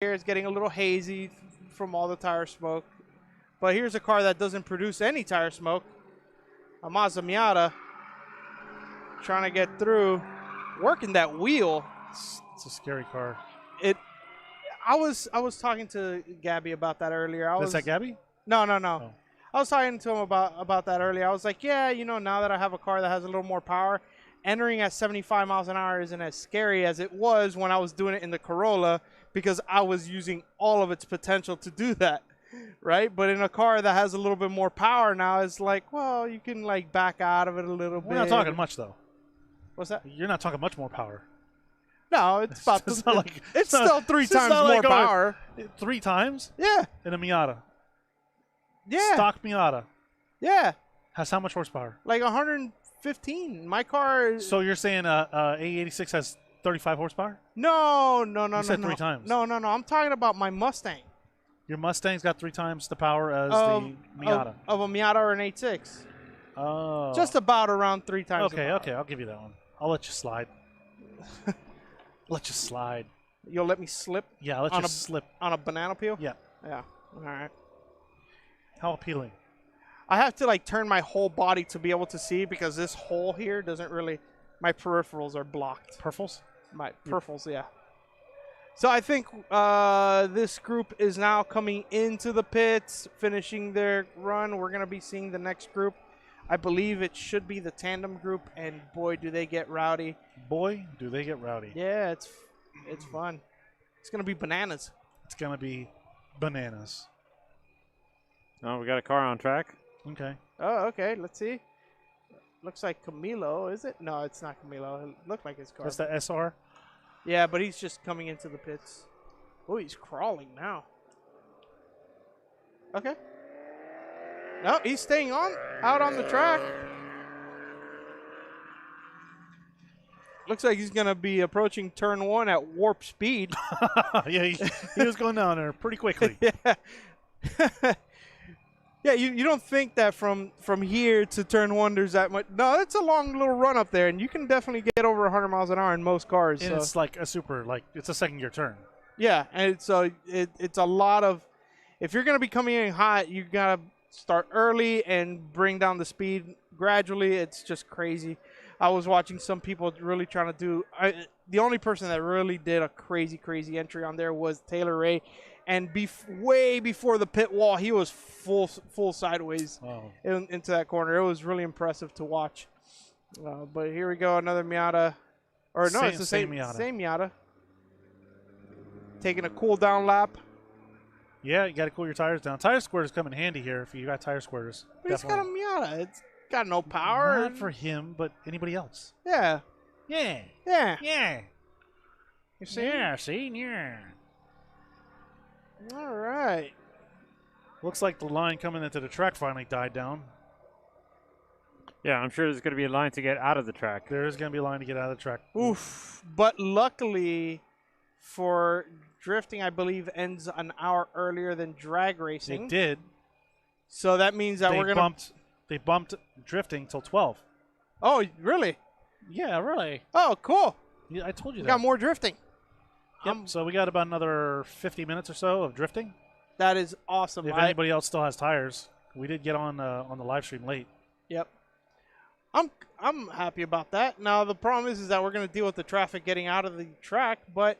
here. It's getting a little hazy from all the tire smoke. But here's a car that doesn't produce any tire smoke. A Mazda Miata trying to get through, working that wheel. It's a scary car. I was talking to Gabby about that earlier. Is that Gabby? No. Oh. I was talking to him about that earlier. I was like, yeah, now that I have a car that has a little more power, entering at 75 miles an hour isn't as scary as it was when I was doing it in the Corolla because I was using all of its potential to do that, right? But in a car that has a little bit more power now, it's like, well, you can like back out of it a little bit. We're not talking much though. What's that? You're not talking much more power. No, it's about it's not like, it's still three times more like power. 3 times? Yeah. In a Miata. Yeah. Stock Miata. Yeah. Has how much horsepower? Like 115. My car. So you're saying A86 has 35 horsepower? No. You said 3 times. No. I'm talking about my Mustang. Your Mustang's got 3 times the power as the Miata. Of a Miata or an 8.6. Oh. Just about around 3 times. Okay, I'll give you that one. I'll let you slide. Let you slide. You'll let me slip? Yeah, I'll let you slip. On a banana peel? Yeah. Yeah. All right. How appealing. I have to like turn my whole body to be able to see because this hole here doesn't really. My peripherals are blocked. Peripherals? My peripherals, yeah. So I think this group is now coming into the pits, finishing their run. We're going to be seeing the next group. I believe it should be the tandem group, and boy, do they get rowdy. Boy, do they get rowdy. Yeah, it's fun. It's going to be bananas. It's going to be bananas. Oh, we got a car on track. Okay. Oh, okay. Let's see. Looks like Camilo, is it? No, it's not Camilo. It looked like his car. That's the SR? Yeah, but he's just coming into the pits. Oh, he's crawling now. Okay. No, he's staying out on the track. Looks like he's going to be approaching turn 1 at warp speed. Yeah, he was going down there pretty quickly. Yeah. Yeah, you don't think that from here to turn 1 there's that much. No, it's a long little run up there, and you can definitely get over 100 miles an hour in most cars. And so. it's like it's a second gear turn. Yeah, and so it's a lot of, if you're going to be coming in hot, you got to start early and bring down the speed gradually. It's just crazy. I was watching some people really trying to do, the only person that really did a crazy entry on there was Taylor Ray. And way before the pit wall, he was full sideways into that corner. It was really impressive to watch. But here we go, another Miata. Or no, it's the same Miata. Same Miata. Taking a cool down lap. Yeah, you got to cool your tires down. Tire squirters come in handy here if you got tire squirters. But it's got a Miata. It's got no power. Not for him, but anybody else. Yeah. Yeah. Yeah. Yeah. You see? Yeah, see? Yeah. All right. Looks like the line coming into the track finally died down. Yeah, I'm sure there's going to be a line to get out of the track. There is going to be a line to get out of the track. Oof. But luckily for drifting, I believe, ends an hour earlier than drag racing. It did. So that means that They bumped drifting till 12. Oh, really? Yeah, really. Oh, cool. Yeah, I told you We that. got more drifting. Yep. So we got about another 50 minutes or so of drifting. That is awesome. If anybody else still has tires, we did get on the live stream late. Yep. I'm happy about that. Now the problem is that we're going to deal with the traffic getting out of the track, but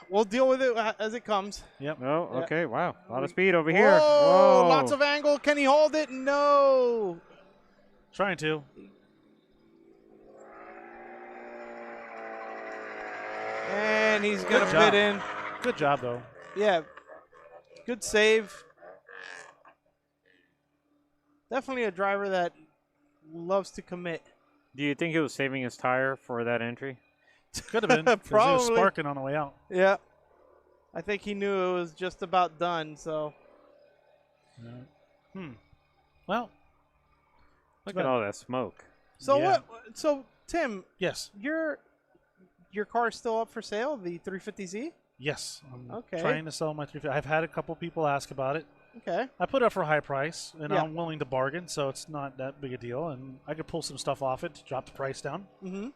we'll deal with it as it comes. Yep. Oh, okay. Wow. A lot of speed over here. Whoa. Lots of angle. Can he hold it? No. Trying to. And he's going to fit in. Good job, though. Yeah. Good save. Definitely a driver that loves to commit. Do you think he was saving his tire for that entry? Could have been. Probably. He was sparking on the way out. Yeah. I think he knew it was just about done, so. Well. Look at all that smoke. So what? So, Tim. Yes. Your car is still up for sale, the 350Z? Yes. I'm okay. trying to sell my 350. I've had a couple people ask about it. Okay. I put it up for a high price, and I'm willing to bargain, so it's not that big a deal. And I could pull some stuff off it to drop the price down. Mm-hmm.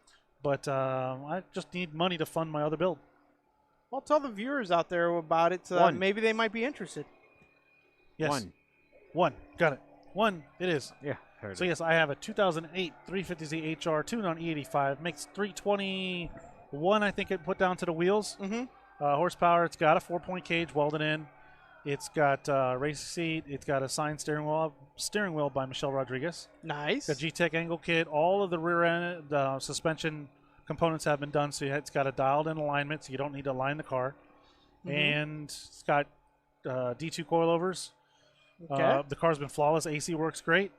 But I just need money to fund my other build. Well, tell the viewers out there about it so that maybe they might be interested. Yes. One. Got it. One. It is. Yeah. So, yes, I have a 2008 350Z HR tuned on E85. Makes 321, I think it put down to the wheels. Mm-hmm. Horsepower. It's got a 4-point cage welded in. It's got a race seat. It's got a signed steering wheel by Michelle Rodriguez. Nice. It's got G-Tech angle kit. All of the rear end suspension components have been done, so it's got a dialed-in alignment, so you don't need to align the car. Mm-hmm. And it's got D2 coilovers. Okay. The car's been flawless. AC works great.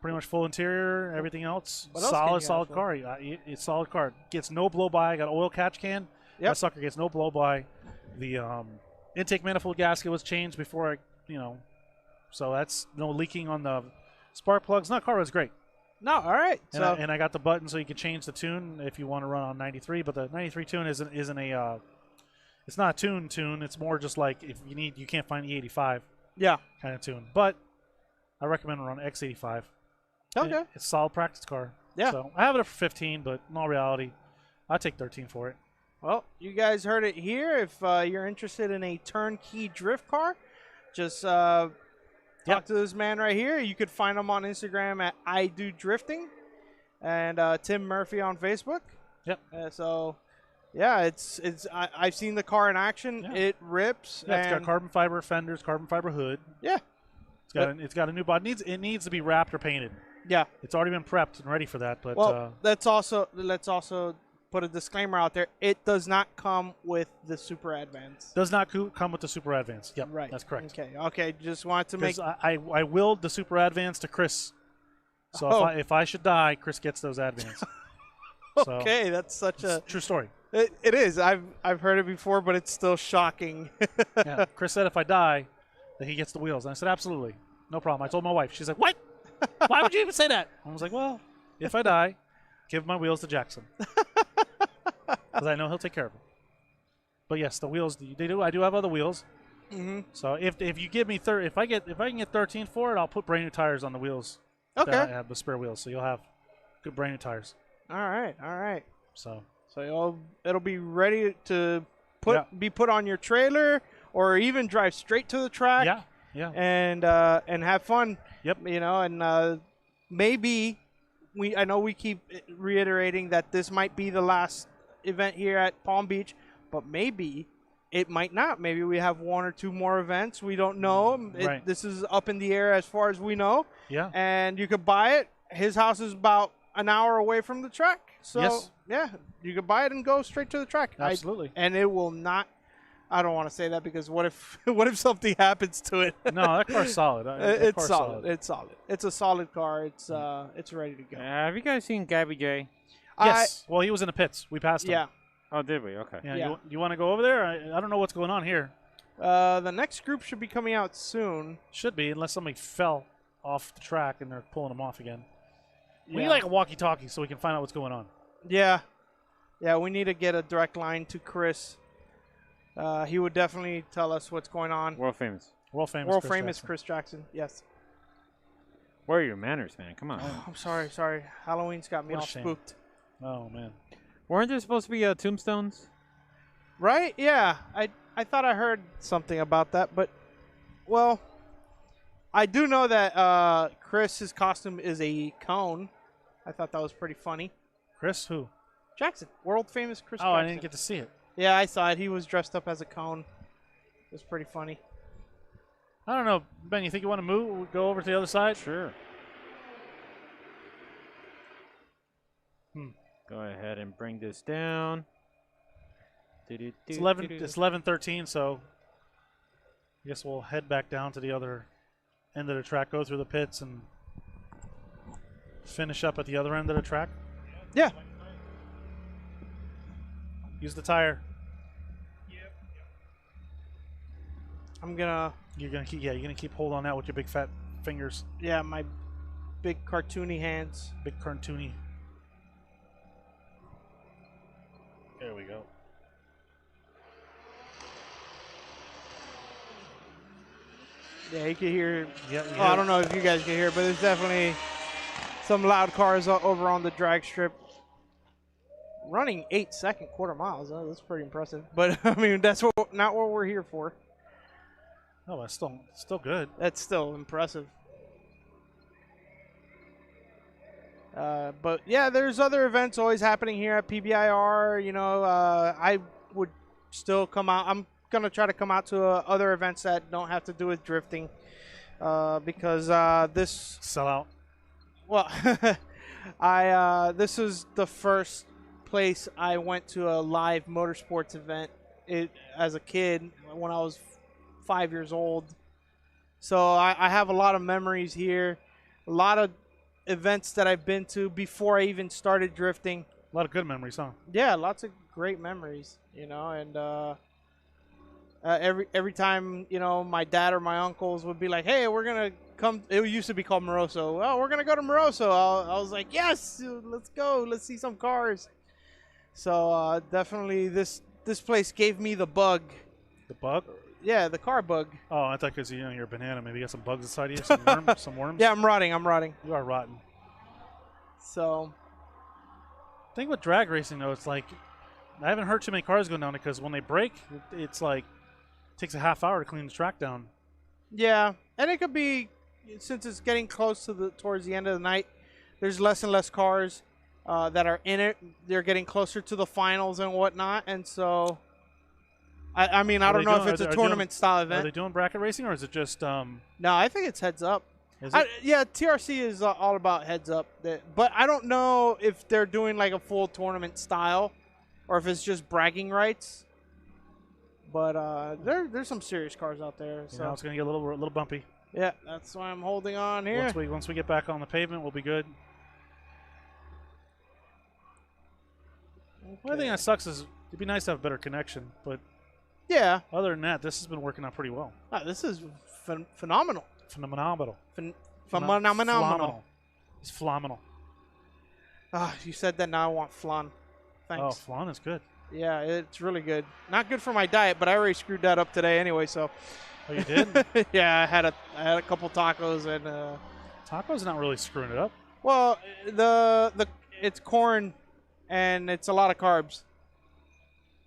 Pretty much full interior. Everything else, solid car. It's solid car. Gets no blow by. Got an oil catch can. Yep. That sucker gets no blow by. The intake manifold gasket was changed before so that's no leaking on the spark plugs. No, car was great. No, all right. And I got the button so you can change the tune if you want to run on 93. But the 93 tune isn't a it's not a tune. It's more just like if you can't find E85 kind of tune. But I recommend run X85. Okay. It's a solid practice car. Yeah. So I have it for 15, but in all reality, I'd take 13 for it. Well, you guys heard it here. If you're interested in a turnkey drift car, just talk to this man right here. You could find him on Instagram at I Do Drifting, and Tim Murphy on Facebook. Yep. I've seen the car in action. Yeah. It rips. Yeah, it's got carbon fiber fenders, carbon fiber hood. Yeah. It's got a new body. It needs to be wrapped or painted. Yeah. It's already been prepped and ready for that. But let's also put a disclaimer out there. It does not come with the Super Advance. Does not come with the Super Advance. Yep, right. That's correct. Okay. Just wanted to make. I willed the Super Advance to Chris. So if I should die, Chris gets those Advance. Okay, that's such a true story. It is. I've heard it before, but it's still shocking. Yeah. Chris said if I die, that he gets the wheels. And I said absolutely, no problem. I told my wife. She's like, what? Why would you even say that? I was like, well, if I die, give my wheels to Jackson. Because I know he'll take care of them. But yes, the wheels. I do have other wheels. Mm-hmm. So if you give me if I can get 13 for it, I'll put brand new tires on the wheels. Okay. That I have the spare wheels, so you'll have good brand new tires. All right. So it'll be ready to be put on your trailer or even drive straight to the track. Yeah. And have fun. Yep. And maybe I know we keep reiterating that this might be the last event here at Palm Beach, but maybe it might not. Maybe we have one or two more events. We don't know. Right. This is up in the air as far as we know. Yeah. And you could buy it. His house is about an hour away from the track. So, yes. Yeah, you could buy it and go straight to the track. Absolutely. And it will not. I don't want to say that because what if something happens to it? No, that car's solid. It's solid. It's solid. It's a solid car. It's ready to go. Have you guys seen Gabby J? Yes. Well, he was in the pits. We passed him. Yeah. Oh, did we? Okay. Yeah. You want to go over there? I don't know what's going on here. The next group should be coming out soon. Should be, unless somebody fell off the track and they're pulling them off again. We need like a walkie-talkie so we can find out what's going on. Yeah. Yeah, we need to get a direct line to Chris. He would definitely tell us what's going on. World famous Chris Jackson. Yes. Where are your manners, man? Come on. Oh, I'm sorry. Halloween's got me all spooked. Oh, man. Weren't there supposed to be tombstones? Right? Yeah. I thought I heard something about that, but, well, I do know that Chris's costume is a cone. I thought that was pretty funny. Chris who? Jackson. World famous Chris Jackson. Oh, I didn't get to see it. Yeah, I saw it. He was dressed up as a cone. It was pretty funny. I don't know. Ben, you think you want to move? We'll go over to the other side? Sure. Go ahead and bring this down. It's 11:13, so I guess we'll head back down to the other end of the track, go through the pits, and finish up at the other end of the track. Yeah. Use the tire. You're gonna keep hold on that with your big fat fingers. Yeah, my big cartoony hands. Big cartoony. There we go. Yeah, you can hear. Yeah. I don't know if you guys can hear, but there's definitely some loud cars over on the drag strip. running 8-second quarter miles. That's pretty impressive. But I mean, that's not what we're here for. Oh, that's still good. That's still impressive. But yeah, there's other events always happening here at PBIR. You know, I would still come out. I'm gonna try to come out to other events that don't have to do with drifting, because this Sell out. well, this is the first place I went to a live motorsports event as a kid when I was 5 years old. So I have a lot of memories here, a lot of events that I've been to before I even started drifting. A lot of good memories, huh? Yeah, lots of great memories, you know, and every time, you know, my dad or my uncles would be like, hey, we're going to come. It used to be called Moroso. Oh, we're going to go to Moroso. I was like, yes, let's go. Let's see some cars. So definitely this place gave me the bug. The bug? Yeah, the car bug. Oh, I thought because you're a banana, maybe you got some bugs inside of you, some worms. Some worms. Yeah, I'm rotting. You are rotten. So The thing with drag racing, though, it's like I haven't heard too many cars going down it because when they break, it's like it takes a half hour to clean the track down. yeah, and it could be, since it's getting close to towards the end of the night, there's less and less cars that are in it. They're getting closer to the finals and whatnot, and so I mean, I don't know if it's a tournament style event. Are they doing bracket racing, or is it just? No, I think it's heads up. Is it? Yeah, TRC is all about heads up. But I don't know if they're doing like a full tournament style or if it's just bragging rights. But there's some serious cars out there. So it's going to get a little bumpy. Yeah, that's why I'm holding on here. Once we get back on the pavement, we'll be good. Okay. One thing that sucks is it'd be nice to have a better connection, but yeah. Other than that, this has been working out pretty well. This is phenomenal. Phenomenal. Phenomenal. It's phenomenal. You said that, now I want flan. Thanks. Oh, flan is good. Yeah, it's really good. Not good for my diet, but I already screwed that up today anyway. So. Oh, you did? Yeah, I had a couple tacos and. Tacos not really screwing it up. Well, it's corn, and it's a lot of carbs,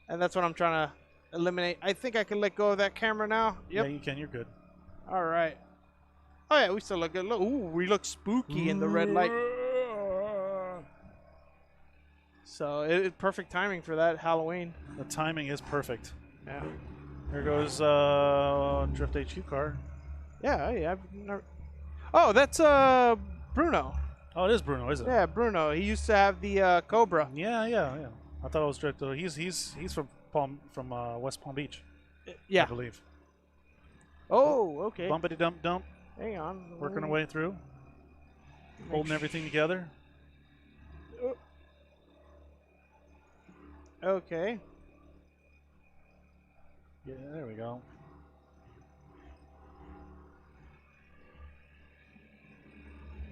and that's what I'm trying to eliminate. I think I can let go of that camera now. Yep. Yeah, you can. You're good. All right. Oh yeah, we still look good. Look, ooh, we look spooky in the red light. So perfect timing for that Halloween. The timing is perfect. Yeah. Here goes Drift HU car. Yeah. Oh, that's Bruno. Oh, it is Bruno, is it? Yeah, Bruno. He used to have the Cobra. Yeah. I thought it was Drift. He's from West Palm Beach. Yeah. I believe. Oh, okay. Bumpity dump. Hang on. Working our way through. Holding everything together. Okay. Yeah, there we go.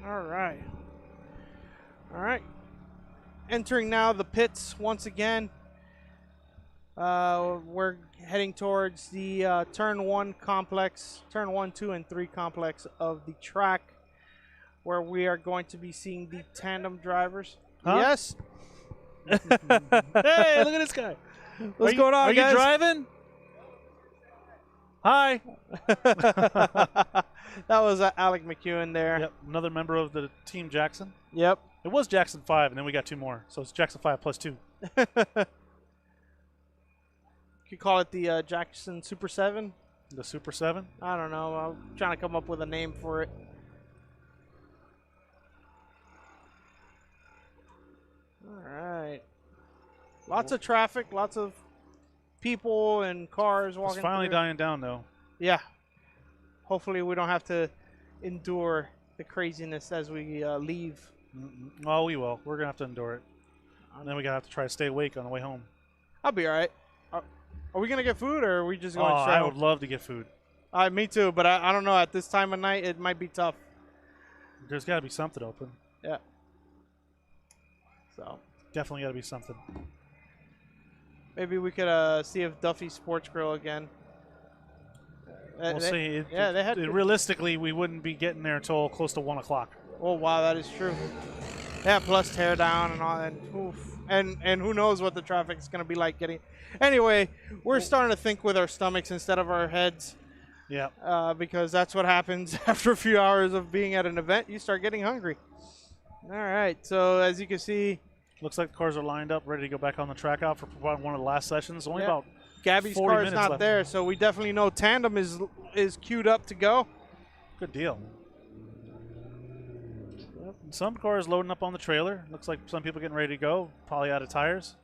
All right. Entering now the pits once again. We're heading towards the turn 1, 2, and 3 complex of the track, where we are going to be seeing the tandem drivers. Huh? Yes. Hey, look at this guy. What's going on, guys? Are you driving? Hi. That was Alec McEwen there. Yep, another member of the Team Jackson. Yep. It was Jackson 5, and then we got 2 more. So it's Jackson 5 plus 2. You call it the Jackson Super 7? The Super 7? I don't know. I'm trying to come up with a name for it. All right. Lots of traffic, lots of people and cars walking. It's finally through. dying down, though. Yeah. Hopefully we don't have to endure the craziness as we leave. Well, we will. We're going to have to endure it. And then we're going to have to try to stay awake on the way home. I'll be all right. Are we going to get food, or are we just going straight I home? would love to get food. Me too, but I don't know. At this time of night, it might be tough. There's got to be something open. Yeah. So Definitely got to be something. maybe we could see if Duffy's Sports Grill again. We'll see. They had. Realistically, we wouldn't be getting there until close to 1 o'clock. Oh wow, that is true. Yeah, plus tear down and all, and oof. And who knows what the traffic's gonna be like getting. Anyway, we're starting to think with our stomachs instead of our heads. Yeah. Because that's what happens after a few hours of being at an event. You start getting hungry. All right, so as you can see, Looks like the cars are lined up, ready to go back on the track out for one of the last sessions. Only about Gabby's 40 car is minutes not left. there, so we definitely know Tandem is queued up to go. Good deal. Some cars loading up on the trailer. Looks like some people getting ready to go, probably out of tires.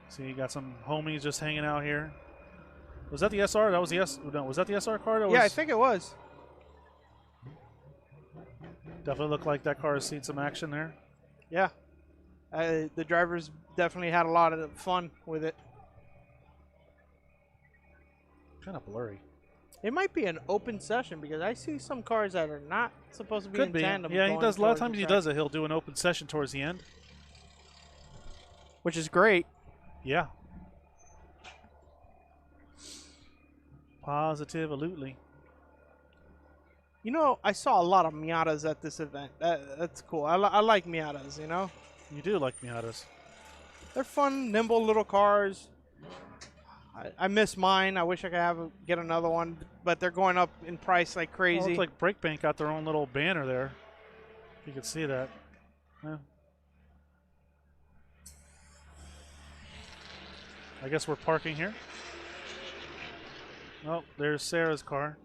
See, you got some homies just hanging out here. Was that the SR? That was the No, was that the SR car? Yeah, I think it was. Definitely looked like that car has seen some action there. Yeah. The drivers definitely had a lot of fun with it. Kind of blurry. It might be an open session because I see some cars that are not supposed to be Could in be. tandem. Yeah, he going does. A lot of towards the times he track, does it. He'll do an open session towards the end. which is great. Yeah. Positive-alutely. You know, I saw a lot of Miatas at this event. That's cool. I like Miatas, you know? You do like Miatas. They're fun, nimble little cars. I miss mine. I wish I could get another one, but they're going up in price like Well, crazy. it looks like Breakbank got their own little banner there. If you can see that. Yeah. I guess we're parking here. Oh, there's Sarah's car.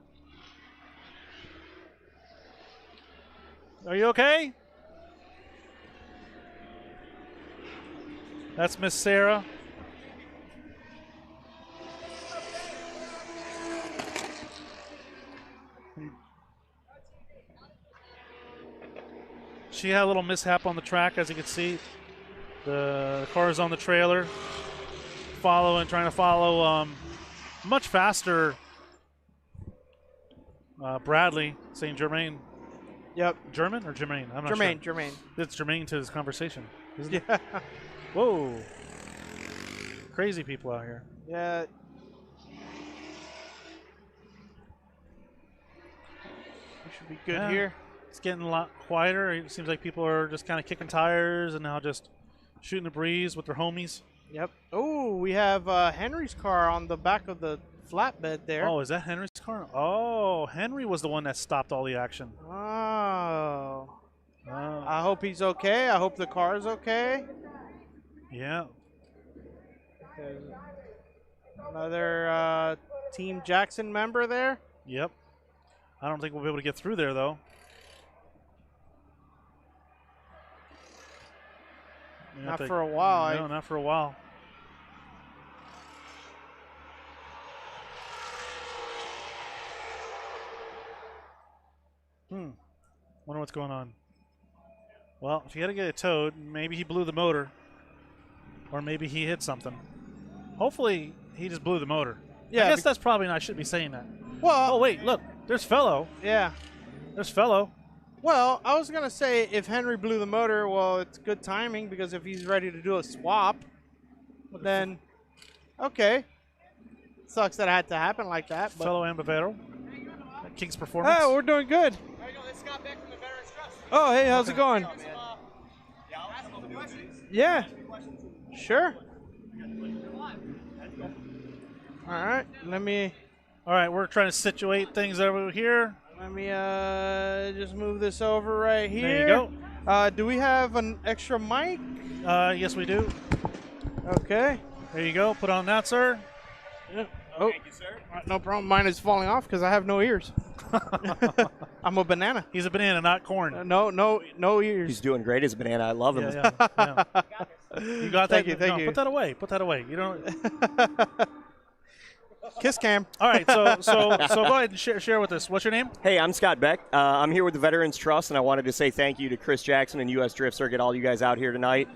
Are you okay? That's Miss Sarah. She had a little mishap on the track, as you can see. The car is on the trailer, trying to follow much faster Bradley, St. Germain. Yep. German or Germain? I'm not Jermaine, sure. Jermaine. It's germane to this conversation, isn't it? Yeah. Whoa. Crazy people out here. Yeah. We should be good Yeah. here. It's getting a lot quieter. It seems like people are just kind of kicking tires and now just shooting the breeze with their homies. Yep. Oh, we have Henry's car on the back of the flatbed there. Oh, is that Henry's car? Oh, Henry was the one that stopped all the action. Oh. Oh. I hope he's okay. I hope the car is okay. Yeah. Another Team Jackson member there. Yep. I don't think we'll be able to get through there, though. Not for a while. No, not for a while. Wonder what's going on. Well, if you had to get it towed, maybe he blew the motor. Or maybe he hit something. Hopefully, he just blew the motor. Yeah, I guess that's probably not. I shouldn't be saying that. Well, Oh, wait, look. There's Fellow. yeah. There's Fellow. Well, I was going to say if Henry blew the motor, well, it's good timing because if he's ready to do a swap, then, okay. Sucks that it had to happen like that. But Fellow Ambivero. At King's Performance. oh, we're doing good. Oh, hey, how's it going? Yeah. Sure. All right, All right, we're trying to situate things over here. let me just move this over right here. There you go. Do we have an extra mic? Yes, we do. Okay. There you go. Put on that, sir. Yeah. Oh, thank you, sir. No problem. Mine is falling off because I have no ears. I'm a banana. He's a banana, not corn. No ears. He's doing great as a banana. I love him. Yeah. You got that? Thank you, thank you. Put that away. Put that away. You don't. Kiss cam. All right. So go ahead and share with us. What's your name? Hey, I'm Scott Beck. I'm here with the Veterans Trust, and I wanted to say thank you to Chris Jackson and USDrift Circuit, all you guys out here tonight.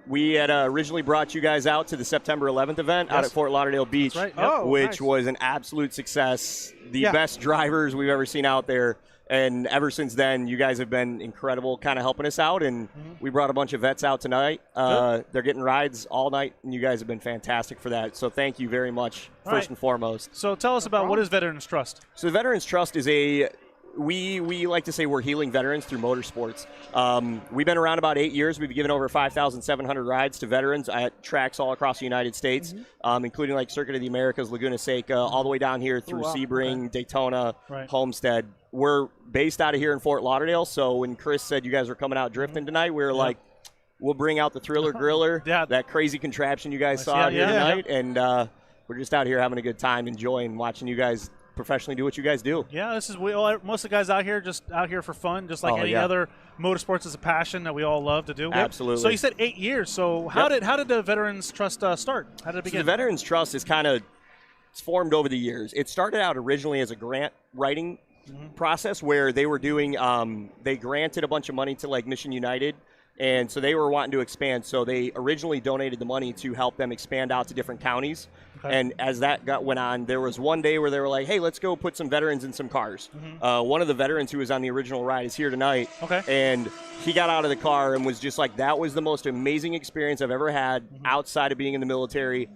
We had originally brought you guys out to the September 11th event out at Fort Lauderdale Beach, That's right. Yep. Oh, which nice. was an absolute success. The Yeah. best drivers we've ever seen out there. And ever since then, you guys have been incredible kind of helping us out. And we brought a bunch of vets out tonight. They're getting rides all night, and you guys have been fantastic for that. So thank you very much, All first right. and foremost. So tell us about what is Veterans Trust. So the Veterans Trust is a we like to say we're healing veterans through motorsports. We've been around about 8 years. We've given over 5,700 rides to veterans at tracks all across the United States, including like Circuit of the Americas, Laguna Seca, all the way down here through Sebring, Daytona, Homestead. We're based out of here in Fort Lauderdale, so when Chris said you guys were coming out drifting tonight, we were like, we'll bring out the Thriller Griller, that crazy contraption you guys saw out here tonight, and we're just out here having a good time, enjoying watching you guys professionally do what you guys do. Yeah, this is most of the guys out here just out here for fun, just like any other motorsports is a passion that we all love to do. Absolutely. So you said 8 years. So how did the Veterans Trust start? How did it begin? So the Veterans Trust is it's formed over the years. It started out originally as a grant writing process where they were doing they granted a bunch of money to like Mission United. And so they were wanting to expand, so they originally donated the money to help them expand out to different counties. And as that went on, there was one day where they were like, hey, let's go put some veterans in some cars. One of the veterans who was on the original ride is here tonight. And he got out of the car and was just like, that was the most amazing experience I've ever had outside of being in the military.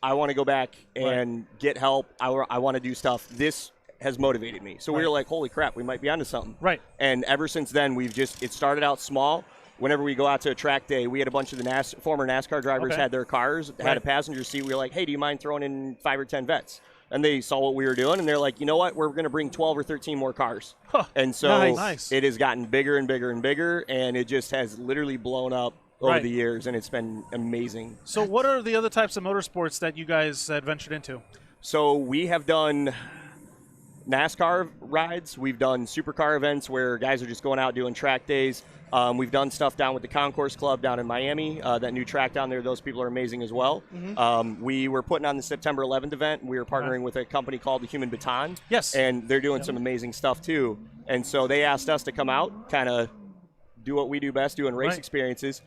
I want to go back and get help. I want to do stuff. This has motivated me. So we were like, holy crap, we might be onto something. And ever since then, it started out small. Whenever we go out to a track day, we had a bunch of the former NASCAR drivers had their cars, had a passenger seat. We were like, hey, do you mind throwing in 5 or 10 vets? And they saw what we were doing, and they're like, you know what? We're going to bring 12 or 13 more cars. And so it has gotten bigger and bigger and bigger, and it just has literally blown up over the years, and it's been amazing. So what are the other types of motorsports that you guys had ventured into? So we have done NASCAR rides. We've done supercar events where guys are just going out doing track days. We've done stuff down with the Concourse Club down in Miami. That new track down there, those people are amazing as well. We were putting on the September 11th event. We were partnering with a company called the Human Baton. And they're doing some amazing stuff too. And so they asked us to come out, kind of do what we do best, doing race experiences.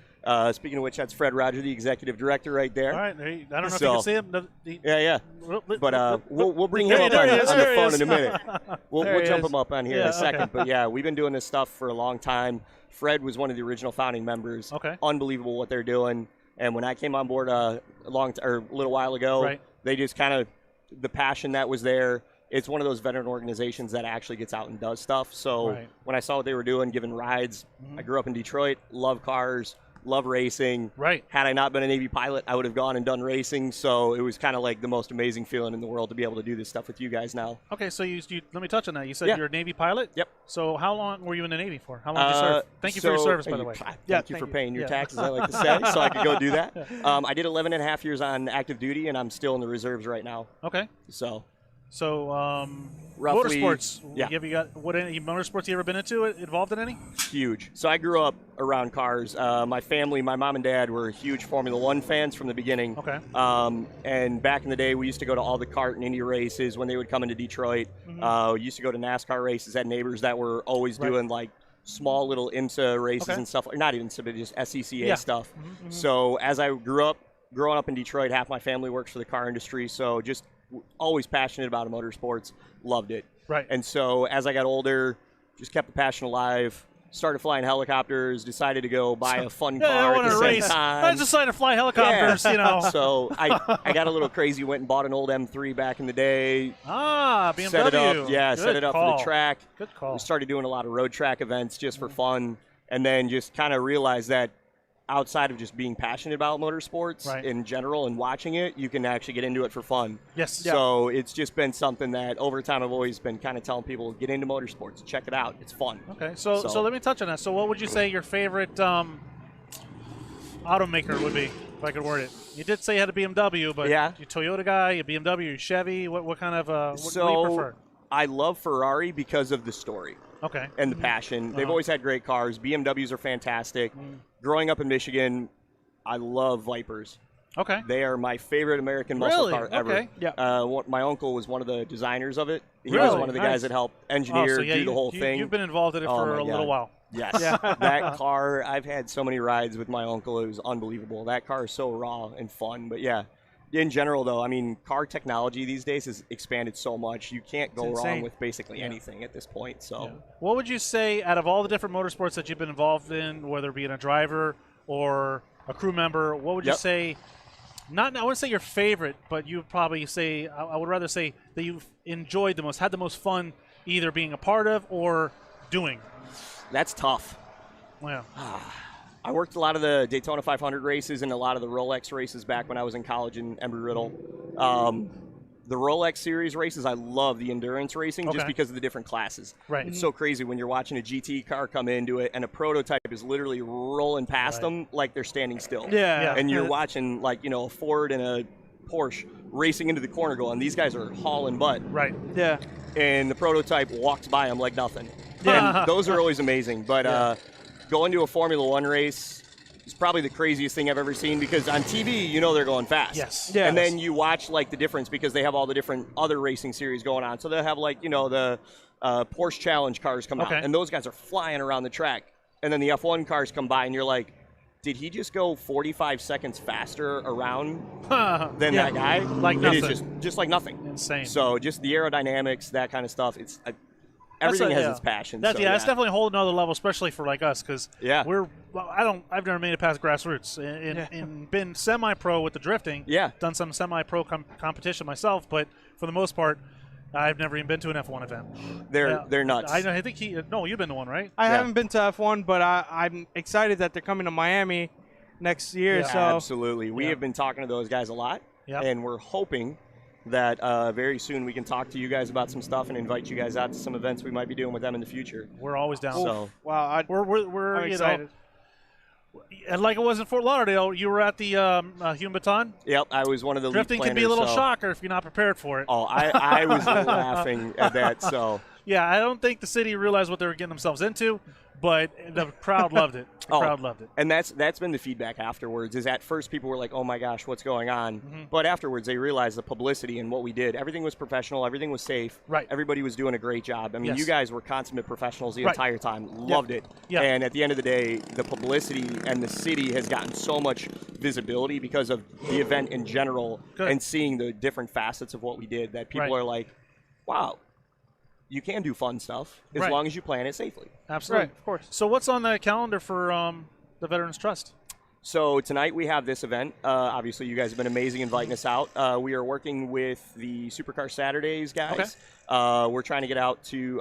Speaking of which, that's Fred Roger, the executive director right there. All right. I don't know if you can see him. But we'll bring him up on the phone in a minute. We'll jump him up on here in a second. But yeah, we've been doing this stuff for a long time. Fred was one of the original founding members. Unbelievable what they're doing. And when I came on board a little while ago, they just kind of, the passion that was there. It's one of those veteran organizations that actually gets out and does stuff. So when I saw what they were doing, giving rides, I grew up in Detroit, love cars, love racing. Had I not been a Navy pilot, I would have gone and done racing. So it was kind of like the most amazing feeling in the world to be able to do this stuff with you guys now. Okay, so you let me touch on that. You said you're a Navy pilot? So how long were you in the Navy for? How long did you serve? Thank you for your service, by the way. Thank you for paying your taxes, I like to say, so I could go do that. I did 11 and a half years on active duty, and I'm still in the reserves right now. So roughly, motorsports. Have you got any motorsports you ever been involved in any? Huge. So I grew up around cars. My family, my mom and dad were huge Formula One fans from the beginning. And back in the day, we used to go to all the kart and Indy races when they would come into Detroit. We used to go to NASCAR races. Had neighbors that were always doing like small little IMSA races and stuff. Not even IMSA, but just SCCA stuff. So as I growing up in Detroit, half my family works for the car industry. So just always passionate about motorsports, loved it. And so as I got older, just kept the passion alive, started flying helicopters, decided to go buy a fun car at the same time. I decided to fly helicopters, you know. So I got a little crazy, went and bought an old M3 back in the day. BMW. Set it up, set it up for the track. Good call. We started doing a lot of road track events just for fun, and then just kind of realized that outside of just being passionate about motorsports in general and watching it, you can actually get into it for fun. So it's just been something that over time I've always been kind of telling people, get into motorsports, check it out, it's fun. So let me touch on that. So what would you say your favorite automaker would be, if I could word it? You did say you had a BMW, but you Toyota guy, you BMW, you Chevy, what kind of what do you prefer? I love Ferrari because of the story. And the passion. They've always had great cars. BMWs are fantastic. Growing up in Michigan, I love Vipers. They are my favorite American muscle car ever. My uncle was one of the designers of it. He was one of the guys that helped engineer, do the whole thing. You've been involved in it for a little while. Yes. That car, I've had so many rides with my uncle. It was unbelievable. That car is so raw and fun. But yeah. In general, though, I mean, car technology these days has expanded so much. You can't go wrong with basically anything at this point. So, what would you say, out of all the different motorsports that you've been involved in, whether being a driver or a crew member, what would you say? I wouldn't say your favorite, but you would probably say, I would rather say that you've enjoyed the most, had the most fun either being a part of or doing? That's tough. Well, I worked a lot of the Daytona 500 races and a lot of the Rolex races back when I was in college in Embry-Riddle. The Rolex Series races, I love the endurance racing just because of the different classes. Right. It's so crazy when you're watching a GT car come into it and a prototype is literally rolling past them like they're standing still. Yeah. And you're watching like, a Ford and a Porsche racing into the corner going, these guys are hauling butt. right. Yeah. And the prototype walks by them like nothing. Yeah. And those are always amazing. But going to a Formula One race is probably the craziest thing I've ever seen because on TV, they're going fast. Yes. Yeah. And then you watch like the difference because they have all the different other racing series going on. So they'll have like, the Porsche Challenge cars come out. And those guys are flying around the track. And then the F1 cars come by and you're like, did he just go 45 seconds faster around than that guy? Like It nothing. is just like nothing. Insane. So just the aerodynamics, that kind of stuff. Everything has its passion. That's, so, it's definitely a whole nother level, especially for like us, because I've never made it past grassroots and been semi-pro with the drifting. Yeah. Done some semi-pro competition myself, but for the most part, I've never even been to an F1 event. They're nuts. I think you've been to one, right? I haven't been to F1, but I'm excited that they're coming to Miami next year. Yeah. So Absolutely. We have been talking to those guys a lot, and we're hoping that very soon we can talk to you guys about some stuff and invite you guys out to some events we might be doing with them in the future. We're always down. So wow, we're I'm excited. And like it was in Fort Lauderdale, you were at the Hume Baton. Yep, I was one of the lead Drifting can be a planners, little so- shocker if you're not prepared for it. Oh, I was laughing at that. So Yeah, I don't think the city realized what they were getting themselves into, but the crowd loved it. The crowd loved it. And that's been the feedback afterwards. Is at first people were like, "Oh my gosh, what's going on?" But afterwards they realized the publicity and what we did. Everything was professional. Everything was safe. Right. Everybody was doing a great job. I mean, Yes. you guys were consummate professionals the Right. entire time. Loved it. Yeah. And at the end of the day, the publicity and the city has gotten so much visibility because of the event in general and seeing the different facets of what we did that people are like, "Wow, you can do fun stuff as long as you plan it safely." Absolutely. Right, of course. So what's on the calendar for the Veterans Trust? So tonight we have this event. Obviously, you guys have been amazing inviting us out. We are working with the Supercar Saturdays guys. We're trying to get out to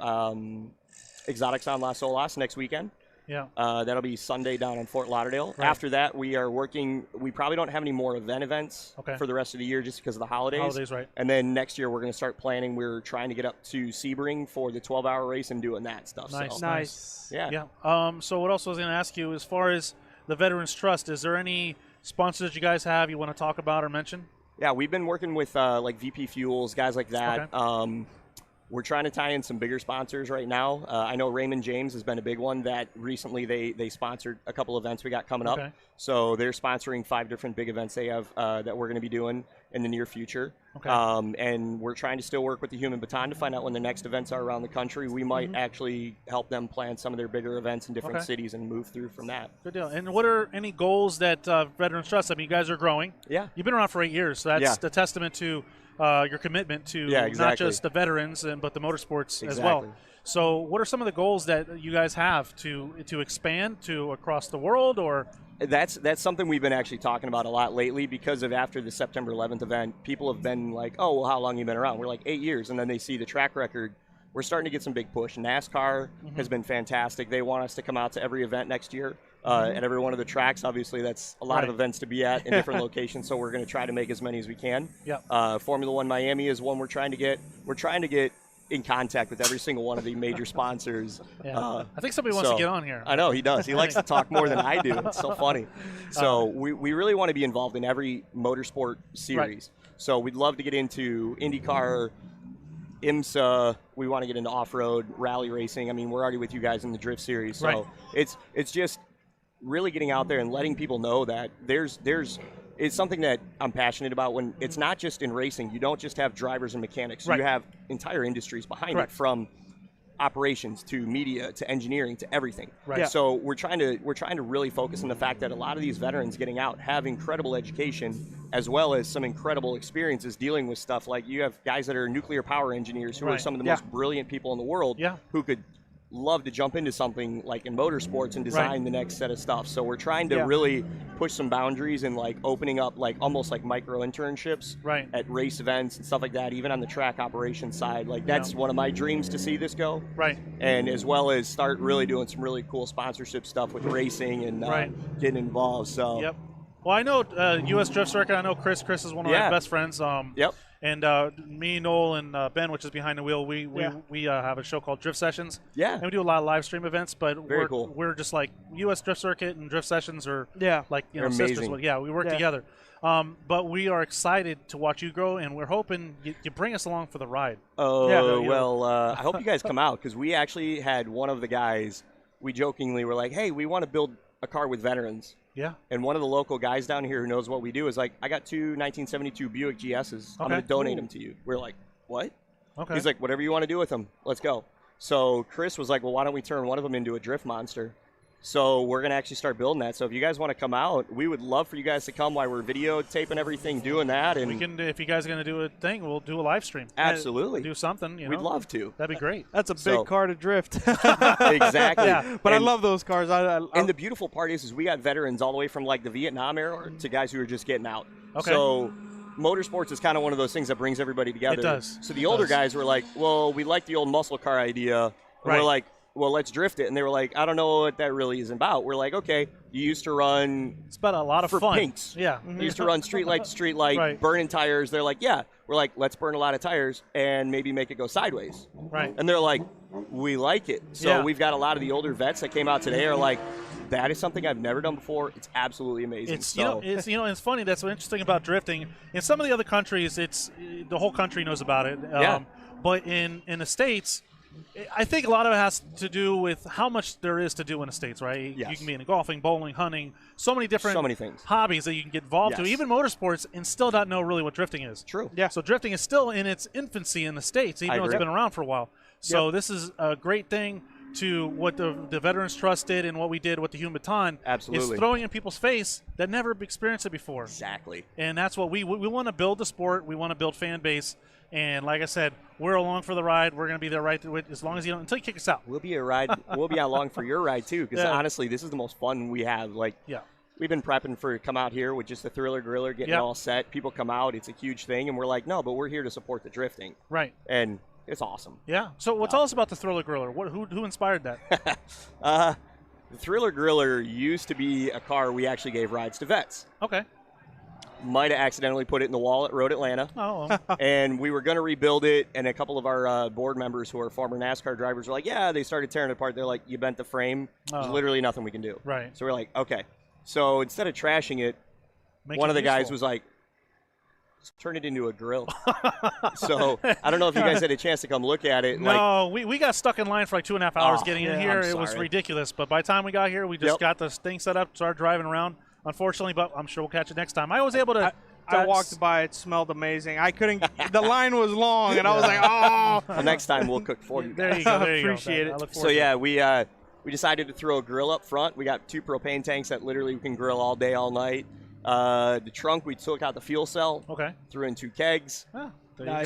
Exotics on Las Olas next weekend. Yeah. That'll be Sunday down in Fort Lauderdale. Right. After that, we are working. We probably don't have any more events for the rest of the year just because of the holidays. Holidays, right. And then next year, we're going to start planning. We're trying to get up to Sebring for the 12-hour race and doing that stuff. Nice. So, Nice. yeah. Yeah. So what else was I going to ask you? As far as the Veterans Trust, is there any sponsors you guys have you want to talk about or mention? Yeah, we've been working with like VP Fuels, guys like that. Okay. We're trying to tie in some bigger sponsors right now. I know Raymond James has been a big one that recently they sponsored a couple events we got coming up. So they're sponsoring 5 different big events they have that we're going to be doing in the near future. And we're trying to still work with the Human Baton to find out when the next events are around the country. We might actually help them plan some of their bigger events in different cities and move through from that. Good deal. And what are any goals that Veterans Trust? I mean, you guys are growing. Yeah. You've been around for 8 years, so that's the testament to your commitment to not just the veterans but the motorsports as well. So, what are some of the goals that you guys have to expand to across the world, or? That's something we've been actually talking about a lot lately because of after the September 11th event, people have been like, "Oh, well, how long have you been around?" We're like 8 years, and then they see the track record. We're starting to get some big push. NASCAR has been fantastic. They want us to come out to every event next year at every one of the tracks. Obviously, that's a lot of events to be at in different locations, so we're going to try to make as many as we can. Formula One Miami is one we're trying to get. We're trying to get in contact with every single one of the major sponsors. I think somebody wants to get on here. I know, he does. He likes to talk more than I do. It's so funny. So we really want to be involved in every motorsport series. So we'd love to get into IndyCar, IMSA. We want to get into off-road, rally racing. I mean, we're already with you guys in the Drift Series. So it's just really getting out there and letting people know that it's something that I'm passionate about. When it's not just in racing, you don't just have drivers and mechanics. You have entire industries behind it, from operations to media to engineering to everything. So we're trying to really focus on the fact that a lot of these veterans getting out have incredible education as well as some incredible experiences dealing with stuff like you have guys that are nuclear power engineers who are some of the most brilliant people in the world who could love to jump into something like in motorsports and design the next set of stuff. So we're trying to really push some boundaries and like opening up like almost like micro internships at race events and stuff like that, even on the track operations side. Like that's one of my dreams to see this go. And as well as start really doing some really cool sponsorship stuff with racing and getting involved. So well, I know US Drift Circuit. I know Chris. Chris is one of my best friends. And me, Noel, and Ben, which is behind the wheel, we have a show called Drift Sessions. And we do a lot of live stream events, but we're just like US Drift Circuit and Drift Sessions are like sisters. We work together. But we are excited to watch you grow, and we're hoping you bring us along for the ride. Well, I hope you guys come out, because we actually had one of the guys, we jokingly were like, hey, we want to build a car with veterans. And one of the local guys down here who knows what we do is like, I got 2 1972 Buick GSs. I'm going to donate them to you. We're like, what? He's like, whatever you want to do with them, let's go. So Chris was like, well, why don't we turn one of them into a drift monster? So we're going to actually start building that. So if you guys want to come out, we would love for you guys to come while we're videotaping everything, doing that. And we can, if you guys are going to do a thing, we'll do a live stream. Absolutely. Do something. We'd love to. That'd be great. That's a big car to drift. Exactly. But I love those cars. And the beautiful part is we got veterans all the way from like the Vietnam era to guys who are just getting out. So motorsports is kind of one of those things that brings everybody together. It does. So the older guys were like, well, we like the old muscle car idea. And we're like, well, let's drift it. And they were like, I don't know what that really is about. We're like, okay, you used to run it's about a lot of for fun. Pinks. You used to run street light to street light, burning tires. They're like, yeah. We're like, let's burn a lot of tires and maybe make it go sideways. And they're like, we like it. So we've got a lot of the older vets that came out today are like, that is something I've never done before. It's absolutely amazing. It's it's funny. That's what's interesting about drifting. In some of the other countries, it's the whole country knows about it. But in the States, I think a lot of it has to do with how much there is to do in the States, right? You can be in golfing, bowling, hunting, so many different things. Hobbies that you can get involved to, even motorsports, and still not know really what drifting is. True. So drifting is still in its infancy in the States, even though it's been around for a while. So this is a great thing to what the Veterans Trust did and what we did with the Human Baton. Absolutely. Is throwing in people's face that never experienced it before. Exactly. And that's what we want to build the sport. We want to build fan base. And like I said, we're along for the ride. We're going to be there right through it as long as you don't, until you kick us out. We'll be a ride. We'll be along for your ride too, because honestly, this is the most fun we have. Like, we've been prepping for come out here with just the Thriller Griller, getting it all set. People come out, it's a huge thing, and we're like, no, but we're here to support the drifting. And it's awesome. So, tell us about the Thriller Griller. Who inspired that? The Thriller Griller used to be a car we actually gave rides to vets. Might have accidentally put it in the wall at Road Atlanta. And we were going to rebuild it, and a couple of our board members who are former NASCAR drivers were like, yeah, they started tearing it apart. They're like, you bent the frame. There's literally nothing we can do. So we're like, okay. So instead of trashing it, one of the guys was like, let's turn it into a grill. So I don't know if you guys had a chance to come look at it. No, we got stuck in line for like 2.5 hours getting in here. It was ridiculous. But by the time we got here, we just got this thing set up, started driving around. Unfortunately, but I'm sure we'll catch it next time. I was able to. I walked by. It smelled amazing. I couldn't. The line was long, and I was like, oh. Well, next time we'll cook for you. There you go. There you Appreciate go. it. So yeah, we decided to throw a grill up front. We got 2 propane tanks that literally we can grill all day, all night. The trunk, we took out the fuel cell. Threw in 2 kegs.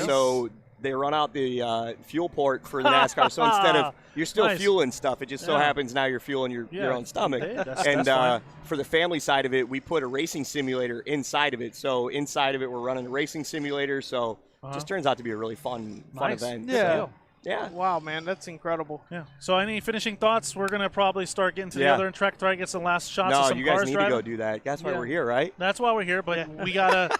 So they run out the fuel port for the NASCAR. So instead of you're still fueling stuff, it just so happens now you're fueling your own stomach. That's for the family side of it, we put a racing simulator inside of it. So inside of it, we're running a racing simulator. So it just turns out to be a really fun event. Yeah. Wow, man, that's incredible. So any finishing thoughts? We're gonna probably start getting to the other track, try to get some last shots of some you cars guys need driving. to go do that. That's why we're here, right? That's why we're here, but we gotta.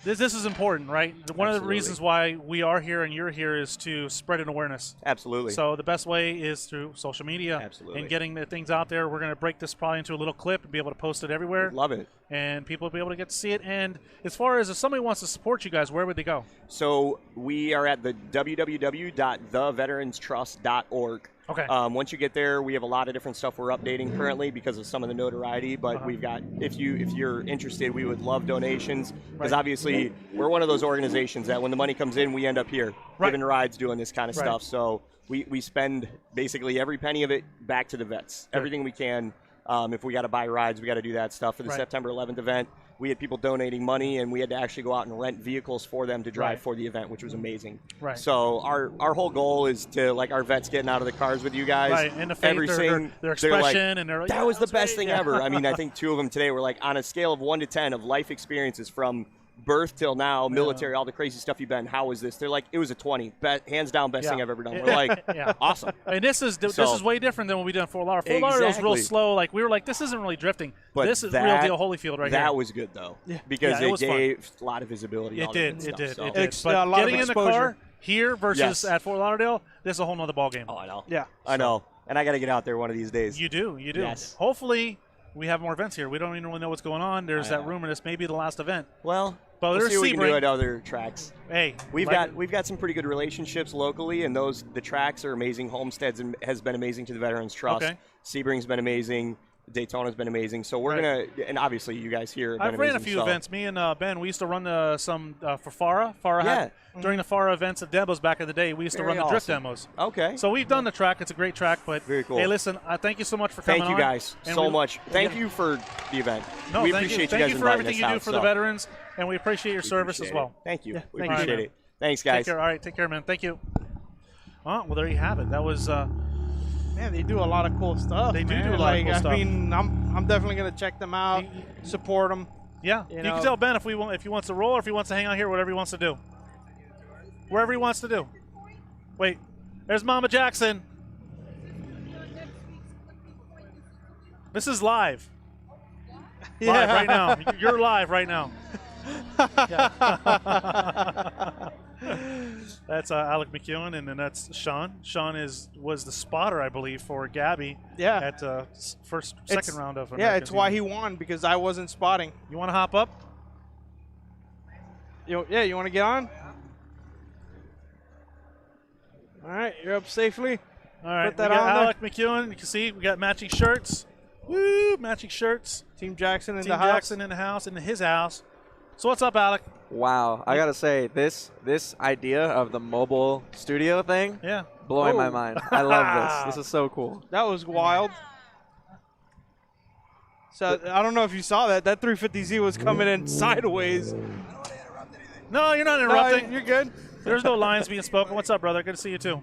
This is important, right? One of the reasons why we are here and you're here is to spread an awareness. Absolutely. So the best way is through social media and getting the things out there. We're going to break this probably into a little clip and be able to post it everywhere. Love it. And people will be able to get to see it. And as far as if somebody wants to support you guys, where would they go? So we are at the www.theveteranstrust.org. Once you get there, we have a lot of different stuff we're updating currently because of some of the notoriety. But we've got, if you're interested, we would love donations because obviously we're one of those organizations that when the money comes in, we end up here giving rides, doing this kind of stuff. So we spend basically every penny of it back to the vets, everything we can. If we got to buy rides, we got to do that stuff. For the September 11th event, we had people donating money, and we had to actually go out and rent vehicles for them to drive for the event, which was amazing. Right. So our whole goal is to, like, our vets getting out of the cars with you guys. Right, and the faith, their expression, and they're that was the best thing ever. I mean, I think 2 of them today were like, on a scale of 1 to 10 of life experiences from birth till now, military, all the crazy stuff you've been, how was this? They're like, it was a 20. Hands down, best thing I've ever done. We're like, awesome. And this is way different than what we did in Fort Lauderdale. Fort Lauderdale was real slow. Like, we were like, this isn't really drifting. But this is real deal Holyfield right here. That was good, though, because it gave a lot of visibility. It did. But getting in the car here versus at Fort Lauderdale, this is a whole nother ball game. Oh, I know. Yeah. I know. And I got to get out there one of these days. You do. Yes. Hopefully, we have more events here. We don't even really know what's going on. There's that rumor this may be the last event. Well, but we'll there's see what we can do Sebring. at other tracks. Hey, we've got some pretty good relationships locally, and the tracks are amazing. Homesteads has been amazing to the Veterans Trust. Okay. Sebring's been amazing. Daytona's been amazing. So we're gonna, and obviously you guys here. I've ran a few events. Me and Ben, we used to run some for FARA. FARA during the FARA events at demos back in the day. We used to run the drift demos. Okay. So we've done the track. It's a great track. But very cool. Hey, listen, thank you so much for coming on. Thank you guys so much. Thank you for the event. No, we thank appreciate you. you guys Thank you for everything you do for the so. veterans, and we appreciate your service as well. Thank you. We Thank appreciate you. it. Thanks, guys. Take care. All right, take care, man. Thank you. Well, there you have it. That was. Man, they do a lot of cool stuff. They do man. do a lot of cool I stuff. mean, I'm definitely gonna check them out, support them. Yeah, you can tell Ben if he wants to roll or if he wants to hang out here, whatever he wants to do. Wherever he wants to do. Wait, there's Mama Jackson. This is live. Live right now. You're live right now. That's Alec McEwen, and then that's Sean. Sean was the spotter, I believe, for Gabby. Yeah. At second round of. Yeah, it's why he won, because I wasn't spotting. You want to hop up? You want to get on? All right, you're up safely. All right, Put that we got on Alec McEwen. You can see we got matching shirts. Woo, matching shirts. Team Jackson in Team the house. Jackson in the house, in his house. So what's up, Alec? Wow, I gotta say this idea of the mobile studio thing, blowing my mind. I love this. This is so cool. That was wild. So I don't know if you saw that. That 350Z was coming in sideways. No, you're not interrupting. No, you're good. There's no lines being spoken. What's up, brother? Good to see you too.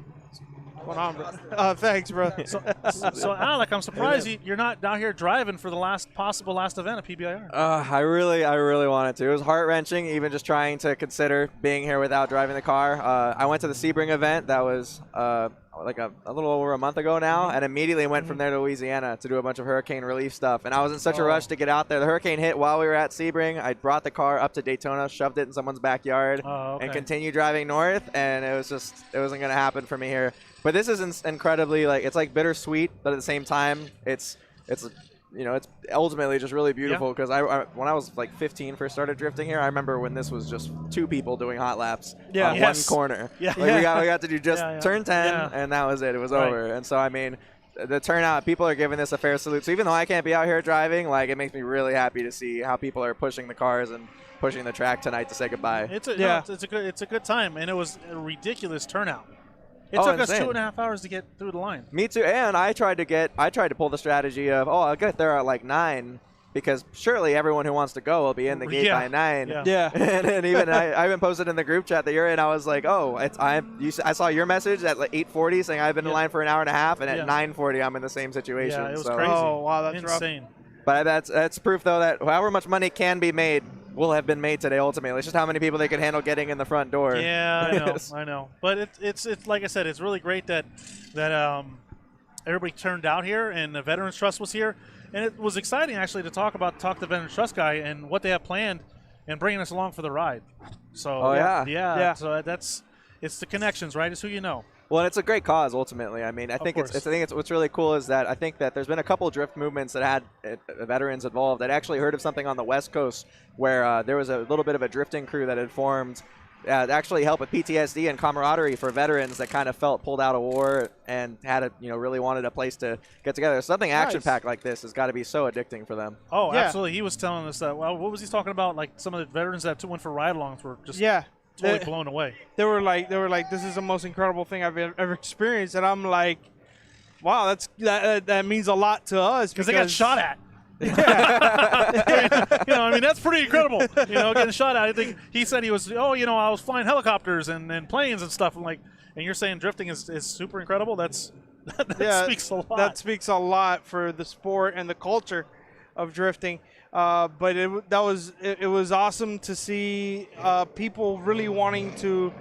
What's going on, bro? Thanks, bro. So Alec, I'm surprised you're not down here driving for the possible last event of PBIR. I really wanted to. It was heart-wrenching, even just trying to consider being here without driving the car. I went to the Sebring event. That was like a little over a month ago now, and immediately went from there to Louisiana to do a bunch of hurricane relief stuff. And I was in such a rush to get out there. The hurricane hit while we were at Sebring. I brought the car up to Daytona, shoved it in someone's backyard, and continued driving north. And it wasn't going to happen for me here. But this is incredibly, it's like bittersweet, but at the same time, it's ultimately just really beautiful. Because when I was like 15, first started drifting here, I remember when this was just 2 people doing hot laps on one corner. Yeah. We got to do just turn 10, and that was it. It was over. And so I mean, the turnout, people are giving this a fair salute. So even though I can't be out here driving, it makes me really happy to see how people are pushing the cars and pushing the track tonight to say goodbye. It's a good time, and it was a ridiculous turnout. It took us 2.5 hours to get through the line. Me too, and I tried to pull the strategy of, I'll get there at like 9, because surely everyone who wants to go will be in the gate by 9. Yeah. and even I even posted in the group chat that you're in. I was like, I saw your message at like 8:40 saying I've been in line for an hour and a half, and at 9:40 I'm in the same situation. Yeah, it was so. crazy. Oh wow, that's insane. rough. But that's proof though that however much money can be made will have been made today ultimately. It's just how many people they could handle getting in the front door. Yeah, I know. But it's like I said, it's really great that everybody turned out here and the Veterans Trust was here. And it was exciting actually to talk to the Veterans Trust guy and what they have planned and bringing us along for the ride. So so it's the connections, right? It's who you know. Well, it's a great cause ultimately. I mean, I think what's really cool is that I think that there's been a couple drift movements that had veterans involved. I'd actually heard of something on the West Coast where there was a little bit of a drifting crew that had formed to actually help with PTSD and camaraderie for veterans that kind of felt pulled out of war and had really wanted a place to get together. Something action-packed like this has got to be so addicting for them. Oh, absolutely. He was telling us that. Well, what was he talking about? Like some of the veterans that went for ride-alongs were just totally blown away. They were like, this is the most incredible thing I've ever experienced, and I'm like, Wow, that means a lot to us because they got shot at. I mean, that's pretty incredible. Getting shot at. I think he said he was. I was flying helicopters and planes and stuff. And you're saying drifting is super incredible. That speaks a lot. That speaks a lot for the sport and the culture of drifting. But it was awesome to see people really wanting to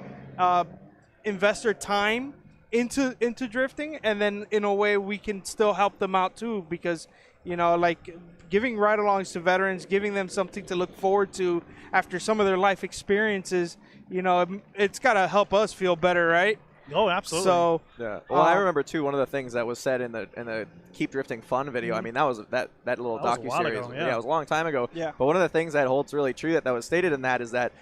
invest their time into drifting, and then in a way we can still help them out too, because giving ride-alongs to veterans, giving them something to look forward to after some of their life experiences, it's got to help us feel better, right? Oh, absolutely. So, yeah. Well, I remember too. One of the things that was said in the Keep Drifting Fun video. I mean, that was that little docuseries. Yeah, it was a long time ago. Yeah. But one of the things that holds really true that was stated in that is that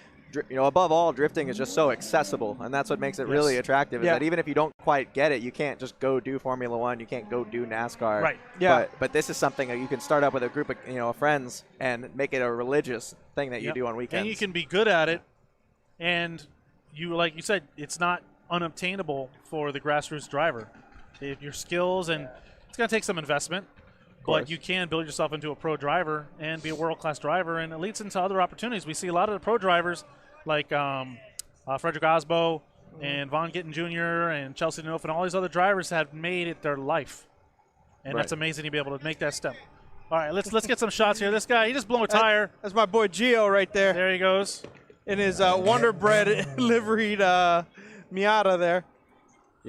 above all, drifting is just so accessible, and that's what makes it really attractive. Is that even if you don't quite get it, you can't just go do Formula One, you can't go do NASCAR. Right. Yeah. But this is something that you can start up with a group of friends and make it a religious thing that you do on weekends. And you can be good at it, and like you said, it's not unobtainable for the grassroots driver. Your skills, and it's going to take some investment, but you can build yourself into a pro driver and be a world-class driver, and it leads into other opportunities. We see a lot of the pro drivers like Frederick Osbo and Von Gittin Jr. and Chelsea Denouf and all these other drivers have made it their life, and that's amazing to be able to make that step. All right, let's get some shots here. This guy, he just blew a tire. That's my boy Gio right there. There he goes. In his Wonder Bread liveried Miata there.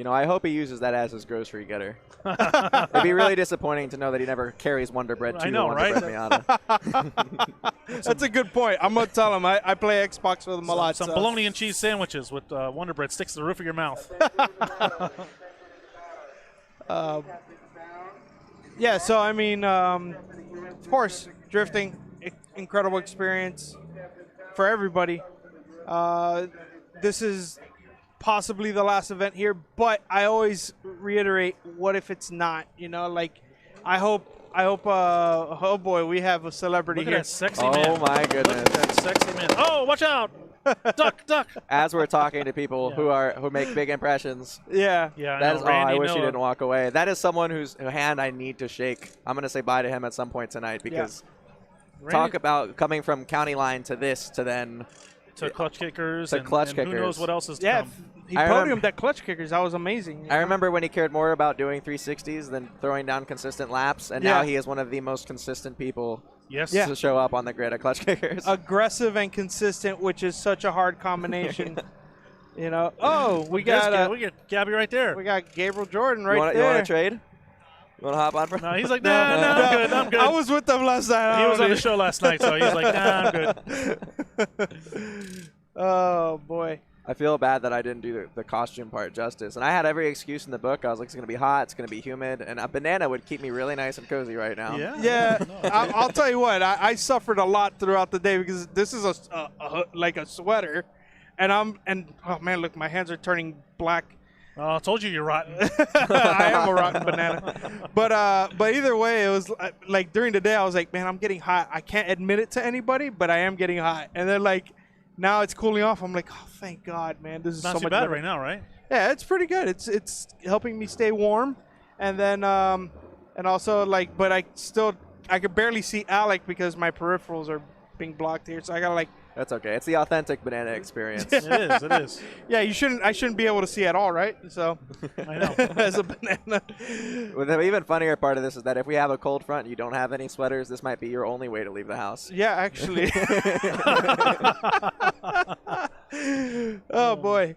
I hope he uses that as his grocery getter. It'd be really disappointing to know that he never carries Wonder Bread to the Wonder Bread Miata. That's a good point. I'm going to tell him I play Xbox with him a lot. Some bologna and cheese sandwiches with Wonder Bread sticks to the roof of your mouth. Yeah, so I mean, of course, drifting, incredible experience for everybody. This is possibly the last event here, but I always reiterate, what if it's not? I hope oh boy, we have a celebrity Look here. at that sexy man. Oh my goodness. Look at that sexy man. Oh, watch out. Duck. As we're talking to people who make big impressions, Yeah. Yeah, I wish he didn't walk away. That is someone whose hand I need to shake. I'm going to say bye to him at some point tonight, because talk about coming from county line to this to then to clutch kickers, to clutch and kickers. who knows what else is to Yeah, come. he podiumed at clutch kickers. That was amazing. I remember when he cared more about doing 360s than throwing down consistent laps, and now he is one of the most consistent people to show up on the grid at clutch kickers. Aggressive and consistent, which is such a hard combination. Oh, we got Gabby right there. we got Gabriel Jordan right You there. want to trade? You want to hop on for? No, he's like, no, I'm good. I was with them last night. He was on the show last night, so he's like, nah, I'm good. Oh boy. I feel bad that I didn't do the costume part justice. And I had every excuse in the book. I was like, it's going to be hot, it's going to be humid, and a banana would keep me really nice and cozy right now. Yeah. I'll tell you what, I suffered a lot throughout the day, because this is like a sweater, and oh man, look, my hands are turning black. Oh, I told you you're rotten. I am a rotten banana. But either way, it was like during the day, I was like, man, I'm getting hot. I can't admit it to anybody, but I am getting hot. And then now it's cooling off. I'm like, oh, thank God, man. This is Not so too much bad better right now, right? Yeah, it's pretty good. It's helping me stay warm, and then and also but I could barely see Alec because my peripherals are being blocked here. So I gotta That's okay. It's the authentic banana experience. It is. Yeah, I shouldn't be able to see at all, right? So I know. as a banana. Well, the even funnier part of this is that if we have a cold front and you don't have any sweaters, this might be your only way to leave the house. Yeah, actually. Oh boy.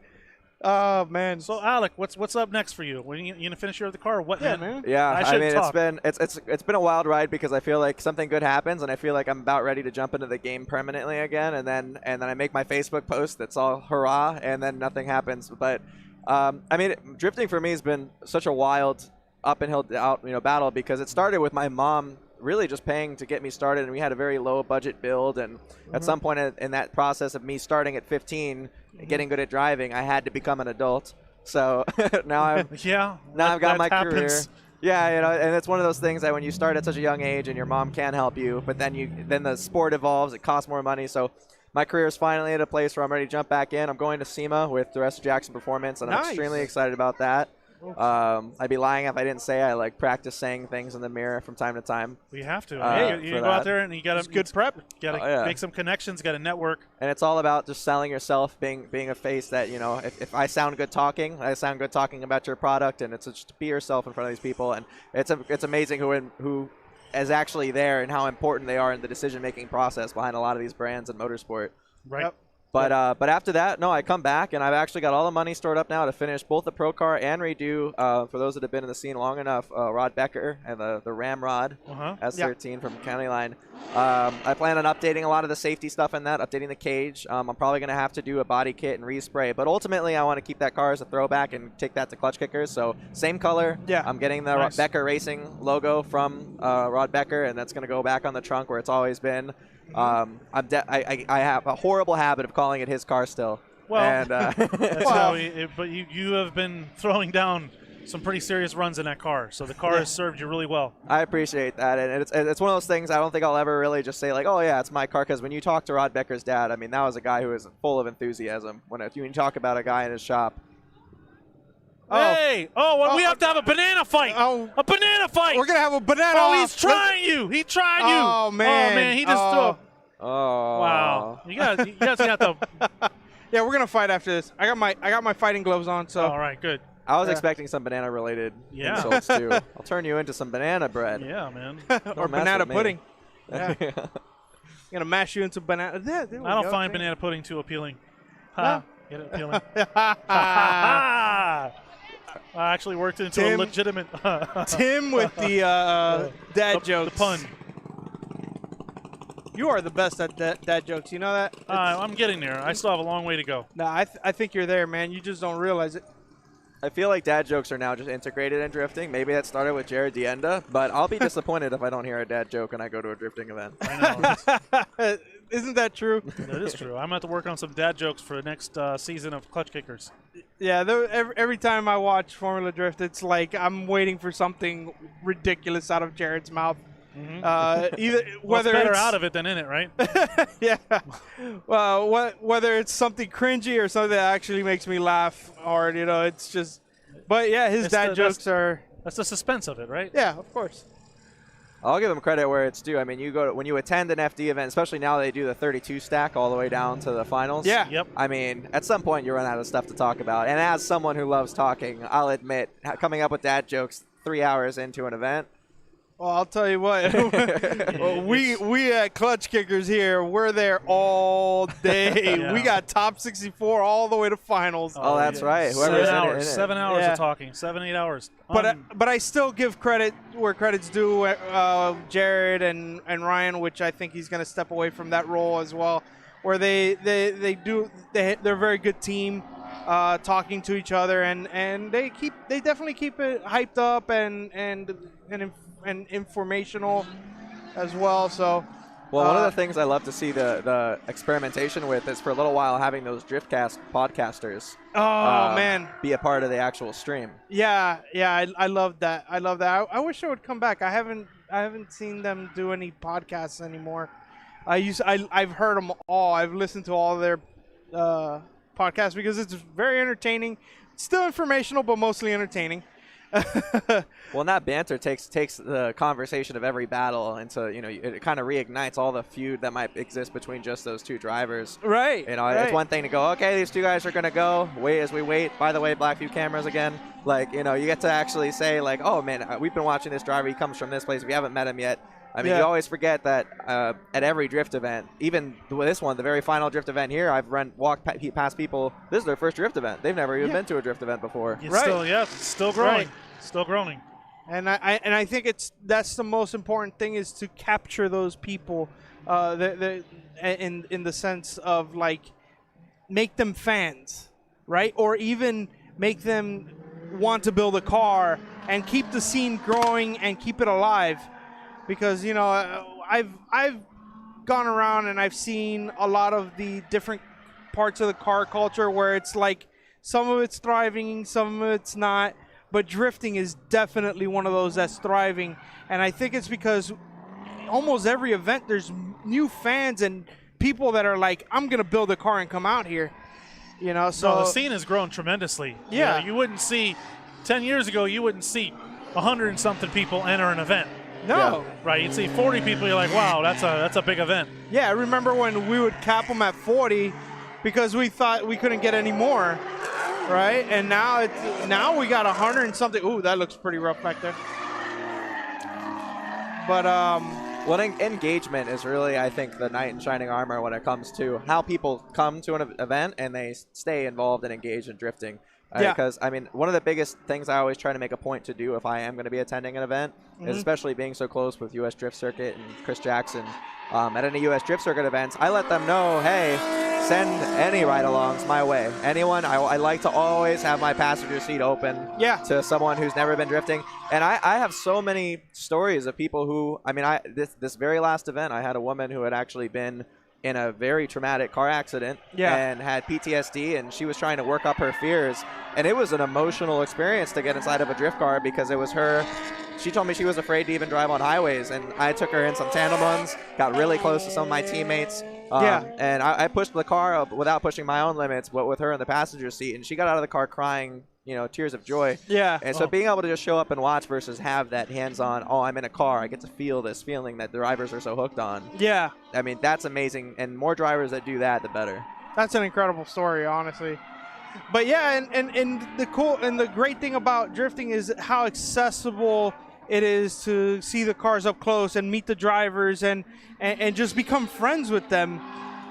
Oh man. So Alec, what's up next for you? You gonna finish your other car or what? Yeah, man. man. Yeah, I I mean talk. it's been a wild ride, because I feel like something good happens and I feel like I'm about ready to jump into the game permanently again, and then I make my Facebook post that's all hurrah, and then nothing happens. But I mean, drifting for me has been such a wild up and hill battle, because it started with my mom really just paying to get me started, and we had a very low budget build, and at some point in that process of me starting at 15 getting good at driving, I had to become an adult. So now I've got my career. Yeah, and it's one of those things that when you start at such a young age and your mom can help you, but then the sport evolves, it costs more money. So my career is finally at a place where I'm ready to jump back in. I'm going to SEMA with the rest of Jackson Performance, and I'm extremely excited about that. I'd be lying if I didn't say I like practice saying things in the mirror from time to time. We have to. You for go out that. there and you got It's to good prep. Got to yeah. make some connections. Got to network. And it's all about just selling yourself, being a face that, you know, if I sound good talking, I sound good talking about your product, and it's just be yourself in front of these people. And it's amazing who is actually there and how important they are in the decision-making process behind a lot of these brands in motorsport. Right. Yep. But after that, no, I come back, and I've actually got all the money stored up now to finish both the Pro Car and redo, for those that have been in the scene long enough, Rod Becker and the Ramrod S13 from County Line. I plan on updating a lot of the safety stuff in that, updating the cage. I'm probably going to have to do a body kit and respray. But ultimately, I want to keep that car as a throwback and take that to Clutch Kickers. So same color. Yeah. I'm getting the Nice. Becker Racing logo from Rod Becker, and that's going to go back on the trunk where it's always been. I have a horrible habit of calling it his car still. Well, and, that's how but you have been throwing down some pretty serious runs in that car, so the car has served you really well. I appreciate that, and it's one of those things I don't think I'll ever really just say like, oh yeah, it's my car, because when you talk to Rod Becker's dad, I mean, that was a guy who was full of enthusiasm. When you talk about a guy in his shop. Hey! We have to have a banana fight! A banana fight! We're gonna have a banana. Oh, he's trying you! He tried you! Oh man! Oh man! He just threw a Oh. wow! You guys got to. Yeah, we're gonna fight after this. I got my fighting gloves on. So All right, good. I was expecting some banana-related Yeah. insults too. I'll turn you into some banana bread. Yeah, man. or Don't mess banana with me. pudding. Yeah. Gonna mash you into banana. There we I don't go. find banana pudding too appealing. Ha! Get it appealing? Ah, I actually worked into a Tim. legitimate. Tim with the dad jokes. The pun. You are the best at dad jokes. You know that? I'm getting there. I still have a long way to go. No, I think you're there, man. You just don't realize it. I feel like dad jokes are now just integrated in drifting. Maybe that started with Jared Dienda, but I'll be disappointed if I don't hear a dad joke when I go to a drifting event. I know. Isn't that true? That is true. I'm going to have to work on some dad jokes for the next season of Clutch Kickers. Yeah, every time I watch Formula Drift, it's like I'm waiting for something ridiculous out of Jared's mouth. Either whether it's better it's out of it than in it, right? yeah. Well, whether it's something cringy or something that actually makes me laugh hard, you know, it's just. But yeah, his dad jokes are. That's the suspense of it, right? Yeah, of course. I'll give him credit where it's due. I mean, when you attend an FD event, especially now they do the 32 stack all the way down to the finals. Yeah. Yep. I mean, at some point you run out of stuff to talk about. And as someone who loves talking, I'll admit, coming up with dad jokes 3 hours into an event. Well, I'll tell you what. we at Clutch Kickers here, we're there all day. Yeah. We got top 64 all the way to finals. Oh, that's right. Seven Whoever's in it, hours. in it. 7 hours Yeah. of talking. 7, 8 hours. But I still give credit where credit's due. Jared and Ryan, which I think he's going to step away from that role as well, where they're a very good team, talking to each other, and they definitely keep it hyped up and informational as well. So. Well, one of the things I love to see the experimentation with is for a little while having those Driftcast podcasters man, be a part of the actual stream. Yeah, I love that. I wish it would come back. I haven't seen them do any podcasts anymore. I've heard them all. I've listened to all their podcasts because it's very entertaining. It's still informational, but mostly entertaining. Well, and that banter takes the conversation of every battle into, you know, it kind of reignites all the feud that might exist between just those two drivers. Right. You know, right. it's one thing to go, okay, these two guys are going to go. Wait as we wait. By the way, Blackview cameras again. Like, you know, you get to actually say, like, oh, man, we've been watching this driver. He comes from this place. We haven't met him yet. I mean, you always forget that at every drift event, even with this one, the very final drift event here, I've walked past people. This is their first drift event. They've never even been to a drift event before. It's still growing. Right. Still growing. And I think that's the most important thing, is to capture those people, in the sense of, like, make them fans, right? Or even make them want to build a car and keep the scene growing and keep it alive. Because, you know, I've gone around and I've seen a lot of the different parts of the car culture where it's like some of it's thriving, some of it's not. But drifting is definitely one of those that's thriving. And I think it's because almost every event there's new fans and people that are like, I'm going to build a car and come out here. You know, so the scene has grown tremendously. Yeah. You wouldn't see 10 years ago, you wouldn't see 100 and something people enter an event. No. Right, you'd see 40 people. You're like, wow, that's a big event. Yeah, I remember when we would cap them at 40 because we thought we couldn't get any more, right? And now we got 100 and something. Ooh, that looks pretty rough back there. But Well, engagement is really, I think, the knight in shining armor when it comes to how people come to an event and they stay involved and engaged in drifting. Yeah. Because, I mean, one of the biggest things I always try to make a point to do if I am going to be attending an event is, especially being so close with US Drift Circuit and Chris Jackson, at any US Drift Circuit events, I let them know, hey, send any ride-alongs my way. Anyone, I like to always have my passenger seat open to someone who's never been drifting. And I have so many stories of people who, I mean, this very last event, I had a woman who had actually been in a very traumatic car accident and had PTSD, and she was trying to work up her fears. And it was an emotional experience to get inside of a drift car because it was her. She told me she was afraid to even drive on highways, and I took her in some tandem runs, got really close to some of my teammates. And I pushed the car up without pushing my own limits, but with her in the passenger seat, and she got out of the car crying, you know, tears of joy. Yeah. And so being able to just show up and watch versus have that hands-on, oh, I'm in a car, I get to feel this feeling that the drivers are so hooked on. Yeah. I mean, that's amazing. And more drivers that do that, the better. That's an incredible story, honestly. But yeah, and the great thing about drifting is how accessible it is to see the cars up close and meet the drivers and just become friends with them.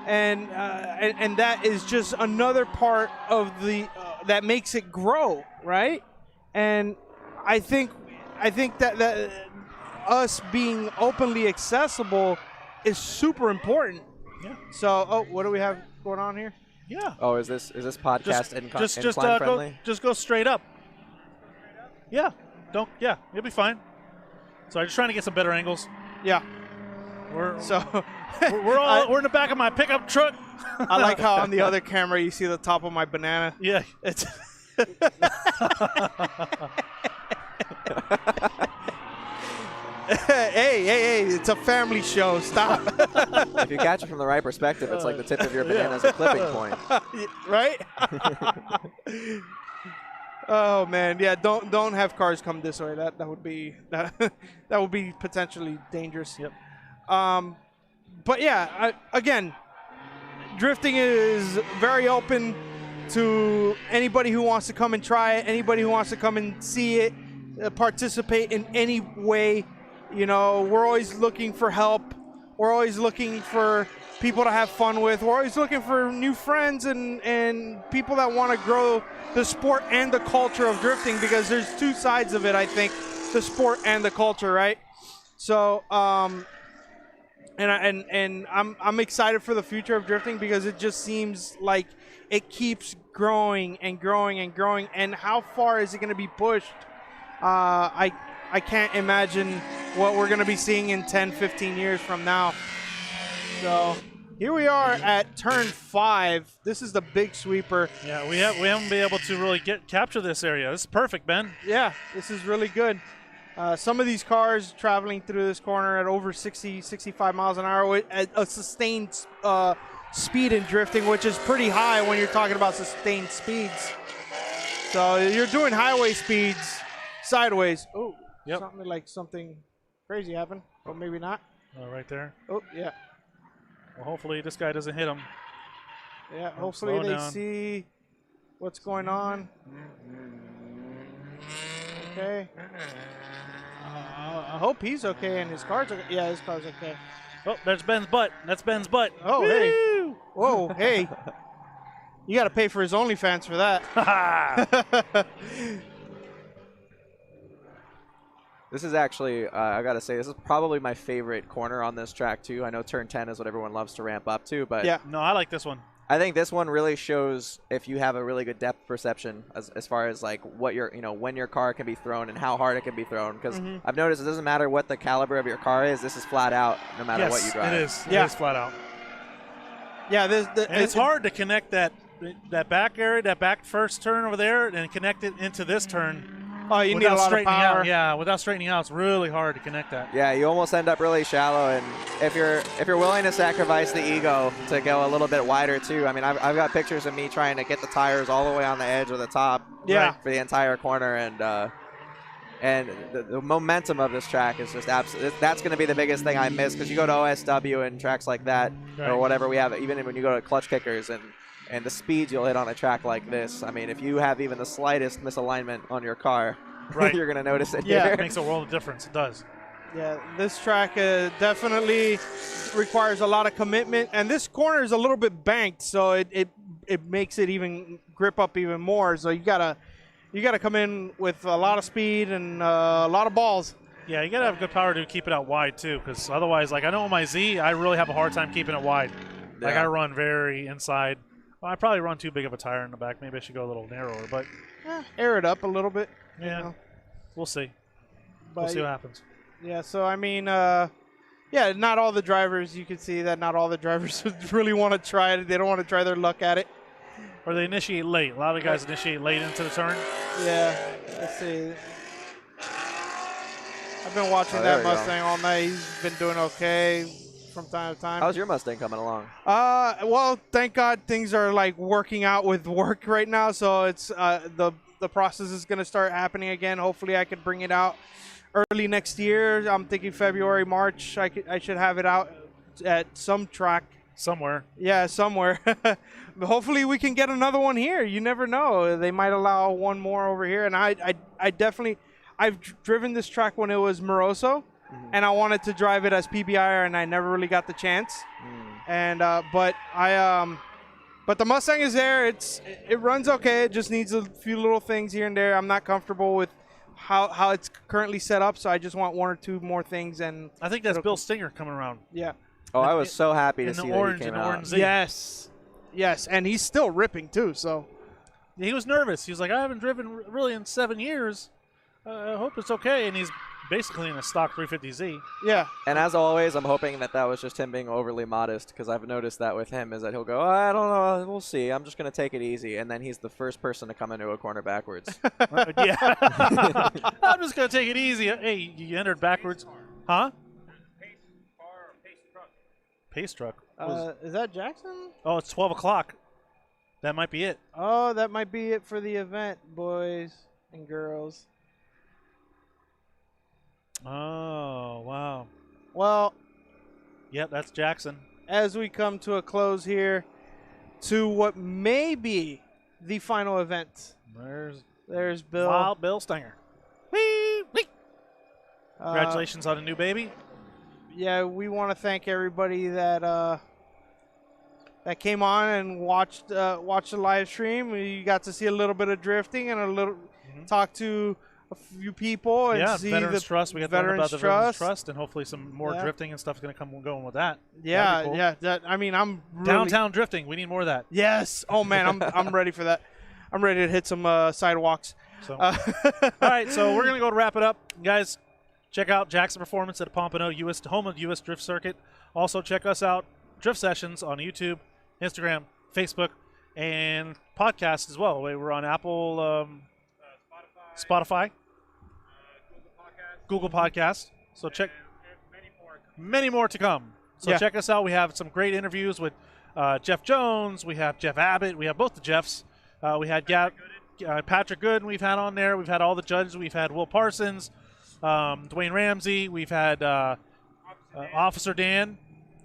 And that is just another part of the that makes it grow, right? And I think that us being openly accessible is super important. Yeah. So, what do we have going on here? Yeah. Oh, is this podcast Just friendly? go straight up. Yeah. You'll be fine. So I'm just trying to get some better angles. Yeah. We're in the back of my pickup truck. I like how on the other camera you see the top of my banana. Yeah. It's hey, it's a family show. Stop. If you catch it from the right perspective, it's like the tip of your banana is a clipping point. Right? Oh man, yeah. Don't have cars come this way. That would be that would be potentially dangerous. Yep. But yeah, again, drifting is very open to anybody who wants to come and try it, anybody who wants to come and see it, participate in any way. You know, we're always looking for help. We're always looking for people to have fun with. We're always looking for new friends and people that want to grow the sport and the culture of drifting, because there's two sides of it, I think, the sport and the culture, right? So, and I'm excited for the future of drifting because it just seems like it keeps growing and growing and growing. And how far is it going to be pushed? I can't imagine what we're going to be seeing in 10, 15 years from now. So here we are at turn 5. This is the big sweeper. Yeah, we haven't been able to really capture this area. This is perfect, Ben. Yeah, this is really good. Some of these cars traveling through this corner at over 60, 65 miles an hour with a sustained speed in drifting, which is pretty high when you're talking about sustained speeds. So you're doing highway speeds sideways. Oh, yep. Something crazy happened, but maybe not. Oh, right there. Oh, yeah. Well, hopefully this guy doesn't hit him. Yeah, hopefully they see what's going on. Okay. I hope he's okay and his car's okay. Yeah, his car's okay. Oh, there's Ben's butt. That's Ben's butt. Oh, hey. Whoa, hey. You got to pay for his OnlyFans for that. This is actually, I got to say, this is probably my favorite corner on this track, too. I know turn 10 is what everyone loves to ramp up to, but yeah. No, I like this one. I think this one really shows if you have a really good depth perception as far as like what when your car can be thrown and how hard it can be thrown. Because I've noticed it doesn't matter what the caliber of your car is. This is flat out no matter what you drive. It is. Yeah. It is flat out. Yeah, and it's hard to connect that back area, that back first turn over there, and connect it into this turn. Oh, you need a lot of power. Out. Yeah, without straightening out, it's really hard to connect that. Yeah, you almost end up really shallow, and if you're willing to sacrifice the ego to go a little bit wider too. I mean, I've got pictures of me trying to get the tires all the way on the edge of the top, Yeah. for the entire corner, and the momentum of this track is just absolutely. That's going to be the biggest thing I miss, because you go to OSW and tracks like that, Right. or whatever we have, even when you go to clutch kickers and the speeds you'll hit on a track like this. I mean, if you have even the slightest misalignment on your car, Right. you're going to notice it Yeah. here. It makes a world of difference. It does. Yeah, this track definitely requires a lot of commitment, and this corner is a little bit banked, so it makes it even grip up even more. So you gotta come in with a lot of speed and a lot of balls. Yeah, you got to have good power to keep it out wide, too, because otherwise, like I know on my Z, I really have a hard time keeping it wide. Like Yeah. I run very inside. Well, I probably run too big of a tire in the back. Maybe I should go a little narrower, but Air it up a little bit. you yeah, know. we'll see. But We'll see what happens. yeah, so I mean, yeah, not all the drivers. You can see that not all the drivers really want to try it. They don't want to try their luck at it. Or they initiate late. A lot of guys initiate late into the turn. Yeah, let's see. I've been watching Oh, there that we go. Mustang all night. He's been doing okay from time to time. How's your Mustang coming along? Well, thank God things are like working out with work right now. So it's the process is gonna start happening again. Hopefully, I could bring it out early next year. I'm thinking February, March. I should have it out at some track. Somewhere. Yeah, somewhere. Hopefully, we can get another one here. You never know. They might allow one more over here. And I definitely, I've driven this track when it was Moroso, and I wanted to drive it as PBIR, and I never really got the chance. And but the Mustang is there. It runs okay. It just needs a few little things here and there. I'm not comfortable with how it's currently set up, so I just want one or two more things. And I think that's it'll- Bill Stinger coming around. yeah. Oh, I was so happy to In the see orange, that he in came the out. orange Z. Yes, and he's still ripping too. So He was nervous. He was like, I haven't driven really in 7 years. I hope it's okay. And he's basically in a stock 350Z. yeah, And as always, I'm hoping that was just him being overly modest, because I've noticed that with him is that he'll go, I don't know, we'll see. I'm just going to take it easy. And then he's the first person to come into a corner backwards. Yeah. I'm just going to take it easy. Hey, you entered backwards. Huh? Pace truck. is that Jackson? Oh, it's 12 o'clock. That might be it. Oh, that might be it for the event, boys and girls. Oh, wow. Well, Yep, that's Jackson. as we come to a close here to what may be the final event, there's Bill. Wild Bill Stinger. Whee, whee. Uh, Congratulations on a new baby. Yeah, we want to thank everybody that came on and watched the live stream. You got to see a little bit of drifting and a little talk to a few people and Yeah, see Veterans the Trust. We got to learn about Veterans the Veterans Trust. Trust, and hopefully some more Yeah. drifting and stuff is going to come going with that. Yeah, That'd be cool. yeah. That, I mean, I'm really, Downtown drifting. We need more of that. Yes. Oh man, I'm ready for that. I'm ready to hit some sidewalks. So, all right, so we're going to go to wrap it up. Guys, check out Jackson Performance at Pompano, home of US Drift Circuit. Also, check us out, Drift Sessions on YouTube, Instagram, Facebook, and podcasts as well. We're on Apple, Spotify, Google Podcast. So check many more to come. So Yeah. check us out. We have some great interviews with Jeff Jones. We have Jeff Abbott. We have both the Jeffs. We had Patrick Gooden we've had on there. We've had all the judges. We've had Will Parsons, Dwayne Ramsey. We've had Officer Dan.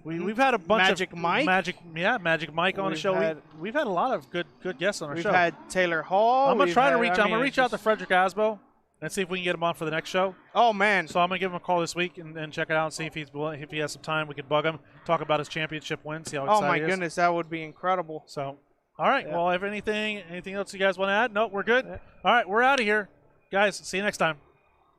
We've had a bunch Magic of Mike. Magic Mike on the We've show. had- We've had a lot of good guests on our We've show. had Taylor Hall. I'm gonna We've try to had- reach. I I'm gonna mean, reach out to just- Frederick Asbo and see if we can get him on for the next show. Oh man. So I'm gonna give him a call this week and check it out and see if if he has some time. We could bug him, talk about his championship win, see how Oh excited my he is. goodness, that would be incredible. So, all right. Yeah. Well, if anything else you guys want to add? Nope, we're good. All right, we're out of here, guys. See you next time.